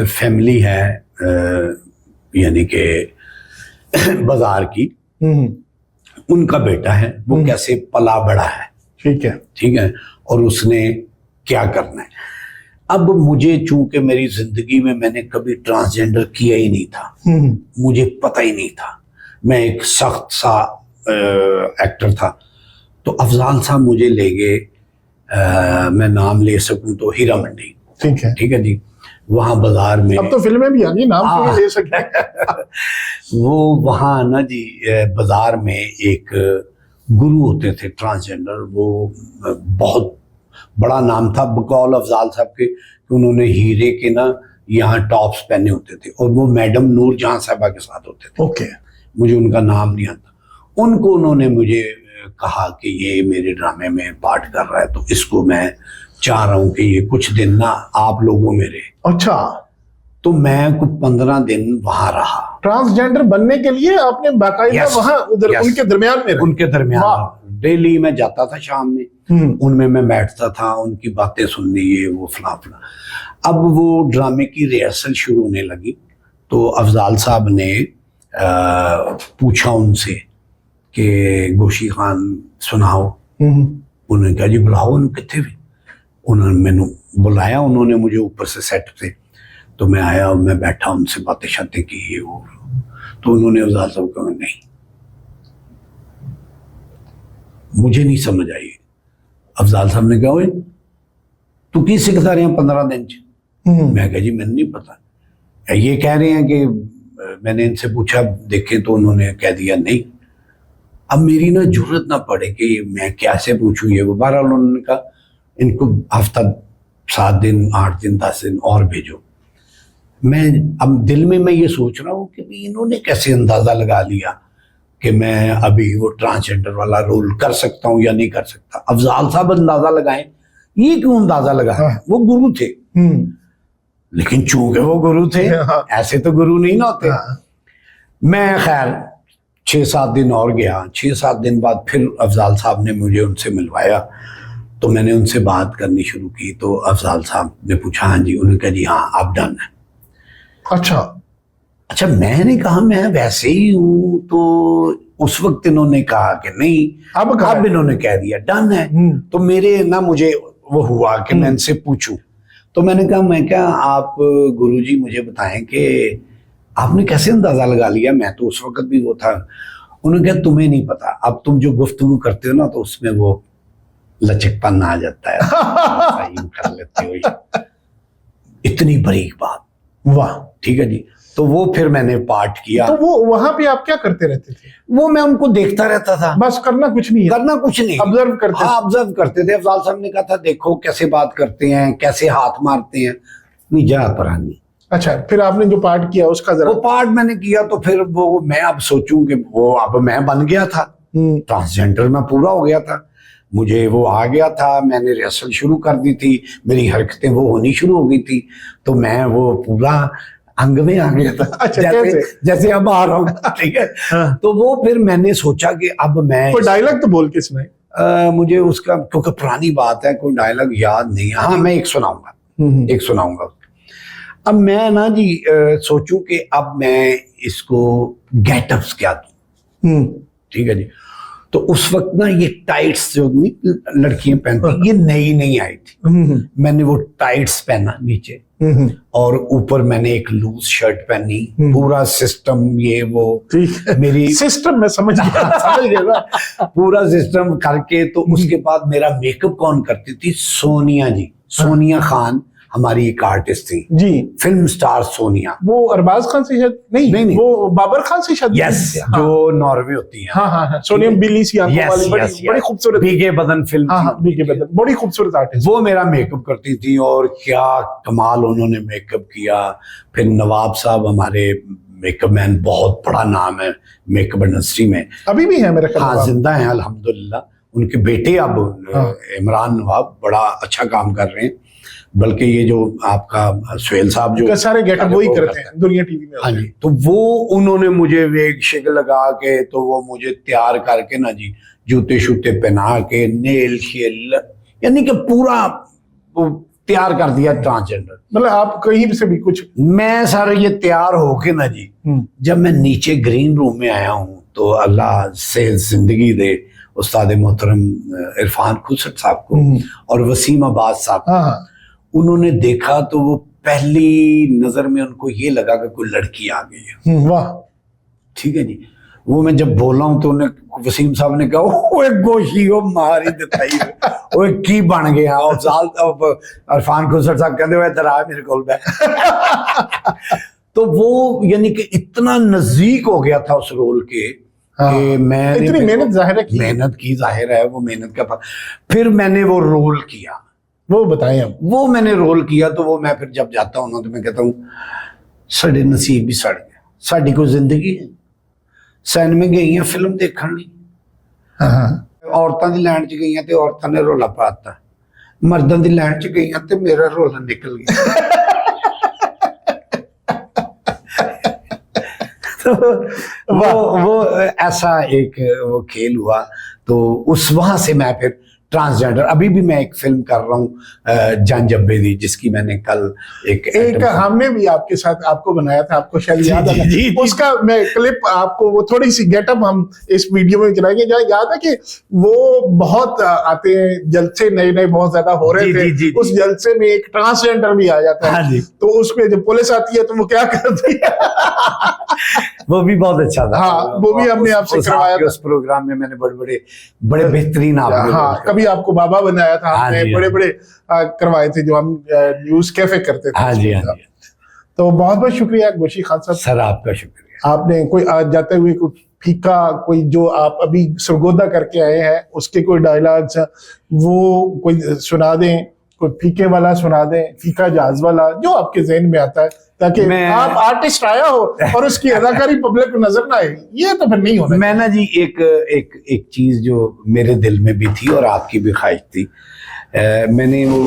फैमिली है, यानी कि बाजार की, उनका बेटा है, वो कैसे पला बड़ा है। ठीक है, और उसने क्या करना है। अब मुझे, चूंकि मेरी जिंदगी में मैंने कभी ट्रांसजेंडर किया ही नहीं था, मुझे पता ही नहीं था, मैं एक सख्त सा एक्टर था। तो अफजाल साहब मुझे ले गए, मैं नाम ले सकूं तो हीरा मंडी। ठीक है जी, वहाँ बाजार में, अब तो फिल्में भी आ गई, नाम तो ले सकते हैं। वो वहाँ ना जी बाजार में एक गुरु होते थे ट्रांसजेंडर, वो बहुत बड़ा नाम था बकौल अफजाल साहब के कि उन्होंने हीरे के ना यहाँ टॉप्स पहने होते थे और वो मैडम नूर जहां साहबा के साथ होते थे। ओके। मुझे उनका नाम नहीं आता। उनको उन्होंने मुझे कहा कि ये मेरे ड्रामे में पार्ट कर रहा है तो इसको मैं चाह रहा हूँ कि ये कुछ दिन ना आप लोगों में रहे। अच्छा। तो मैं कुछ 15 दिन वहां रहा। ट्रांसजेंडर बनने के लिए आपने बाकायदा Yes, वहां उधर yes. उनके दरमियान में रहे? उनके दरमियान डेली मैं जाता था शाम में, उनमें मैं बैठता था, उनकी बातें सुननी, ये वो फला फला। अब वो ड्रामे की रिहर्सल शुरू होने लगी तो अफजाल साहब ने पूछा उनसे कि गोशी खान सुनाओ। उन्होंने कहा जी बुलाओ उन्हें, कितने भी। उन्होंने मैंने बुलाया, उन्होंने मुझे ऊपर से सेट पे, तो मैं आया और मैं बैठा, उनसे बातें शातें की ये वो। तो उन्होंने अफजाल साहब कहा नहीं, मुझे नहीं समझ आई। अफजाल साहब ने कहा तू की सिखता रहे 15 दिन च? मैं कहा जी मैंने नहीं पता। ये कह रहे हैं कि मैंने इनसे पूछा देखे तो उन्होंने कह दिया नहीं। अब मेरी ना जरूरत ना पड़े कि मैं कैसे पूछूं ये वो। बहरहाल उन्होंने कहा इनको हफ्ता 7 दिन 8 दिन 10 दिन और भेजो। मैं अब दिल में मैं ये सोच रहा हूँ कि इन्होंने कैसे अंदाजा लगा लिया कि मैं अभी वो ट्रांसजेंडर वाला रोल कर सकता हूँ या नहीं कर सकता। अफजाल साहब अंदाजा लगाएं, ये क्यों अंदाजा लगाए? वो गुरु थे, लेकिन चूंकि वो गुरु थे ऐसे तो गुरु नहीं ना होते। मैं खैर 6-7 दिन और गया। 6-7 दिन बाद फिर अफजाल साहब ने मुझे उनसे मिलवाया तो मैंने उनसे बात करनी शुरू की। तो अफजाल साहब ने पूछा हाँ जी। उन्होंने कहा जी हाँ अब डन है। अच्छा मैंने कहा मैं वैसे ही हूं। तो उस वक्त इन्होंने कहा कि नहीं, अब इन्होंने कह दिया डन है। तो मेरे ना मुझे वो हुआ कि मैं इनसे पूछूं। तो मैंने कहा मैं क्या आप गुरुजी मुझे बताएं कि आपने कैसे अंदाजा लगा लिया? मैं तो उस वक्त भी वो था। उन्होंने कहा तुम्हें नहीं पता, अब तुम जो गुफ्तगू करते हो ना तो उसमें वो लचकपन आ जाता है। कर लेते हो इतनी बारीक बात। वाह, ठीक है जी। तो वो फिर मैंने पार्ट किया। तो वो वहां पे आप क्या करते रहते थे? वो मैं उनको देखता रहता था, बस करना कुछ नहीं है, करना कुछ नहीं, ऑब्जर्व करते। हाँ ऑब्जर्व करते थे। अफजाल साहब ने कहा था देखो कैसे बात करते हैं, कैसे हाथ मारते हैं। नहीं जा परानी। अच्छा, फिर आपने जो पार्ट किया उसका जरा। वो पार्ट मैंने किया तो फिर वो मैं अब सोचूं कि वो अब मैं बन गया था, ट्रांसजेंडर में पूरा हो गया था, मुझे वो आ गया था। मैंने रिहर्सल शुरू कर दी थी, मेरी हरकतें वो होनी शुरू हो गई थी। तो मैं वो पूरा अंग में आ गया था। अच्छा, जैसे अब आ रहा हूँ। ठीक है। हाँ। तो वो फिर मैंने सोचा कि अब मैं कोई डायलॉग तो बोल के सुनाए। मुझे उसका क्योंकि पुरानी बात है कोई डायलॉग याद नहीं। हाँ मैं एक सुनाऊंगा। अब मैं ना जी सोचूं कि अब मैं इसको गेटअप्स क्या दूं। ठीक है जी। तो उस वक्त ना ये टाइट्स जो लड़कियां पहनती ये नई आई थी। मैंने वो टाइट्स पहना नीचे और ऊपर मैंने एक लूज शर्ट पहनी। पूरा सिस्टम ये वो मेरी सिस्टम में समझ गया पूरा सिस्टम करके। तो उसके बाद मेरा मेकअप कौन करती थी? सोनिया जी, सोनिया खान हमारी एक आर्टिस्ट थी जी, फिल्म स्टार सोनिया। वो अरबाज खान से शायद नहीं, वो बाबर खान से शायद। यस, जो नॉर्वे होती है। हाँ, सोनिया बिली सी आंखों वाली, बड़ी खूबसूरत, भीगे बदन फिल्म। हाँ, भीगे बदन, बड़ी खूबसूरत आर्टिस्ट। वो मेरा मेकअप करती थी और क्या कमाल उन्होंने मेकअप किया। फिर नवाब साहब हमारे मेकअप मैन, बहुत बड़ा नाम है मेकअप इंडस्ट्री में, अभी भी है मेरे ख्याल। हाँ, जिंदा हैं अल्हम्दुलिल्लाह। उनके बेटे अब इमरान नवाब बड़ा अच्छा काम कर रहे हैं। बल्कि ये जो आपका सुहेल साहब जो सारे गेटअप वही करते हैं दुनिया टीवी में। हाँ जी। तो वो उन्होंने मुझे वेग शेग लगा के तो वो मुझे तैयार करके ना जी जूते शूते पहना के नेल शेल यानी कि पूरा वो तैयार कर दिया ट्रांसजेंडर। मतलब आप कहीं से भी कुछ। मैं सारे ये तैयार होके ना जी जब मैं नीचे ग्रीन रूम में आया हूँ तो अल्लाह से जिंदगी दे उस्ताद मोहतरम इरफान खुसट साहब को और वसीम अब्बास साहब। उन्होंने देखा तो वो पहली नजर में उनको ये लगा कि कोई लड़की आ गई है। वाह, ठीक है जी। वो मैं जब बोला हूं तो उन्हें वसीम साहब ने कहा ओए गोशी वो मारी दिताई ओए की बन गया। और साल इरफान खुसट साहब कहते हुए इधर आ मेरे कोल बैठ। तो वो यानी कि इतना नजदीक हो गया था उस रोल के कि मैं इतनी मेहनत जाहिर है मेहनत की जाहिर है वो मेहनत का। फिर मैंने वो रोल किया वो बताएं आप। वो मैंने रोल किया, तो वो मैं फिर जब जाता हूँ ना तो मैं कहता हूँ साडे नसीब ही सड़ गए, साडी कोई जिंदगी है। सिनेमा गई फिल्म देखने ਲਈ, औरतां दी लाइन च गई ते औरतां ने रोला पाता, मर्दां दी लाइन च गई ते मेरा रोला निकल गया। तो वो ऐसा एक वो खेल हुआ। तो उस वहां से मैं फिर ट्रांसजेंडर, अभी भी मैं एक फिल्म कर रहा हूँ जान जब्बे दी, जिसकी मैंने कल एक हमने भी आपके साथ आपको बनाया था, आपको शायद याद है। जी, उसका मैं क्लिप आपको वो थोड़ी सी गेटअप हम इस वीडियो में चलाएंगे, जहाँ याद है कि वो बहुत आते हैं जलसे, नए नए बहुत ज्यादा हो रहे थे। उस जलसे में एक ट्रांसजेंडर भी आ जाता है, तो उसमें जब पुलिस आती है तो वो क्या करती है। वो भी बहुत अच्छा था। हाँ, वो भी हमने आपसे करवाया था। उस प्रोग्राम में मैंने बड़े बेहतरीन हाँ, कभी आपको बाबा बनाया था हमने, बड़े करवाए थे जो हम न्यूज कैफे करते थे। हाँ जी, हाँ जी। तो बहुत बहुत शुक्रिया गोशी खान साहब। सर आपका शुक्रिया। आपने कोई आज जाते हुए कुछ फीका, कोई जो आप अभी सरगोदा करके आए हैं उसके कोई डायलॉग्स वो कोई सुना दें, कोई फीके वाला सुना दें, फीका जहाज वाला, जो आपके जहन में आता है, ताकि आप आर्टिस्ट आया हो और उसकी अदाकारी पब्लिक को नजर ना आए। ये तो फिर नहीं होना। मैं ना जी एक चीज जो मेरे दिल में भी थी और आपकी भी ख्वाहिश थी, मैंने वो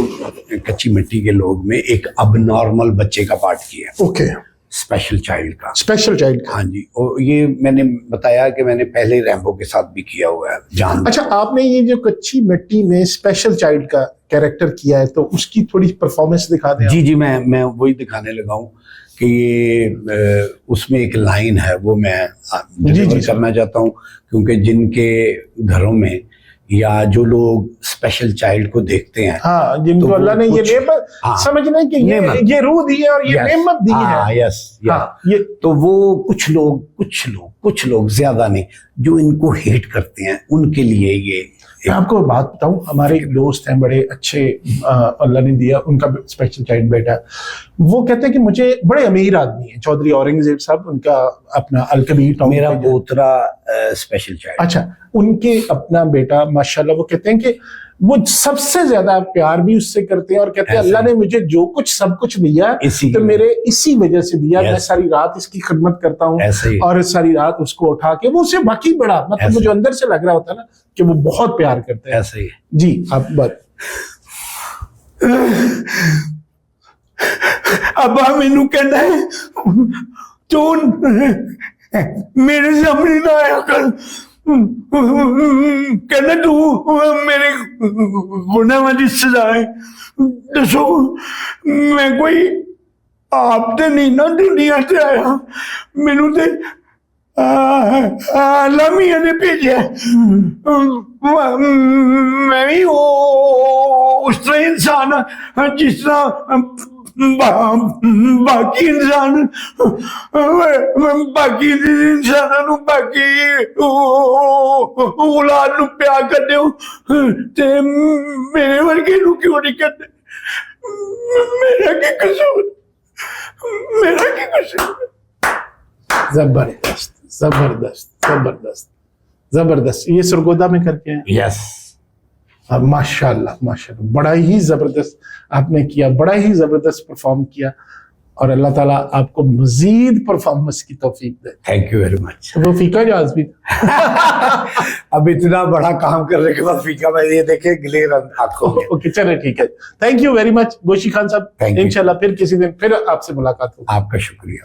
कच्ची मिट्टी के लोग में एक अब नॉर्मल बच्चे का पार्ट किया। ओके। स्पेशल चाइल्ड का। Special child. हाँ जी, और ये मैंने बताया कि मैंने पहले रैम्बो के साथ भी किया हुआ है जान। अच्छा, आपने ये जो कच्ची मिट्टी में स्पेशल चाइल्ड का कैरेक्टर किया है, तो उसकी थोड़ी परफॉर्मेंस दिखा दें। जी, मैं वही दिखाने लगा हूँ कि ये उसमें एक लाइन है, वो मैं डिलीवर करना चाहता हूँ, क्योंकि जिनके घरों में या जो लोग स्पेशल चाइल्ड को देखते हैं, हाँ, जिनको तो अल्लाह ने ये नेमत समझने की ये रूह दी है और ये नेमत दी है। यस, ये तो वो कुछ लोग ज्यादा नहीं, जो इनको हेट करते हैं, उनके लिए ये। मैं आपको बात बताऊं, हमारे एक दोस्त हैं बड़े अच्छे, अल्लाह ने दिया, उनका स्पेशल चाइल्ड बेटा, वो कहते हैं कि मुझे बड़े अमीर आदमी है, चौधरी औरंगजेब साहब, उनका अपना अलकबीर टाउन, मेरा पोतरा स्पेशल चाइल्ड। अच्छा, उनके अपना बेटा माशाल्लाह, वो कहते हैं कि वो सबसे ज्यादा प्यार भी उससे करते हैं और कहते हैं अल्लाह ने मुझे जो कुछ सब कुछ दिया तो मेरे इसी वजह से दिया। मैं सारी रात इसकी खिदमत करता हूँ और सारी रात उसको उठा के, वो उससे बाकी बड़ा, मतलब मुझे अंदर से लग रहा होता है ना कि वो बहुत प्यार करते हैं। ऐसे ही जी, आप बात। अब मैनू कहना है तू मेरे सामने ना आया कर, कहना तू मेरे गुनाह की सजा है। दसो मैं कोई आप तो नहीं ना दुनिया से आया, मैनू तो अल्लाह मियां ने भेजा। मैं भी उस तरह इंसान जिस तरह बाकी इंसान बाकी इंसानों बाकी औलाद नूं प्यार करदे हो ते मेरे वर्गे नूं क्यों नहीं करदे? मेरा क्या कसूर? जबरदस्त जबरदस्त जबरदस्त जबरदस्त। ये सरगोदा में करके हैं। यस, माशाल्लाह माशाल्लाह, बड़ा ही जबरदस्त आपने किया, बड़ा ही जबरदस्त परफॉर्म किया, और अल्लाह ताला आपको मजीद परफॉर्मेंस की तौफीक दे। Thank you very much. तो वो फीका जहाज भी अब इतना बड़ा काम करने के बाद फीका, मैं ये देखे गिले आंखों में। ओके, चले ठीक है। Thank you very much गोशी Khan साहब। इंशाल्लाह फिर किसी दिन फिर आपसे मुलाकात होगी। आपका शुक्रिया।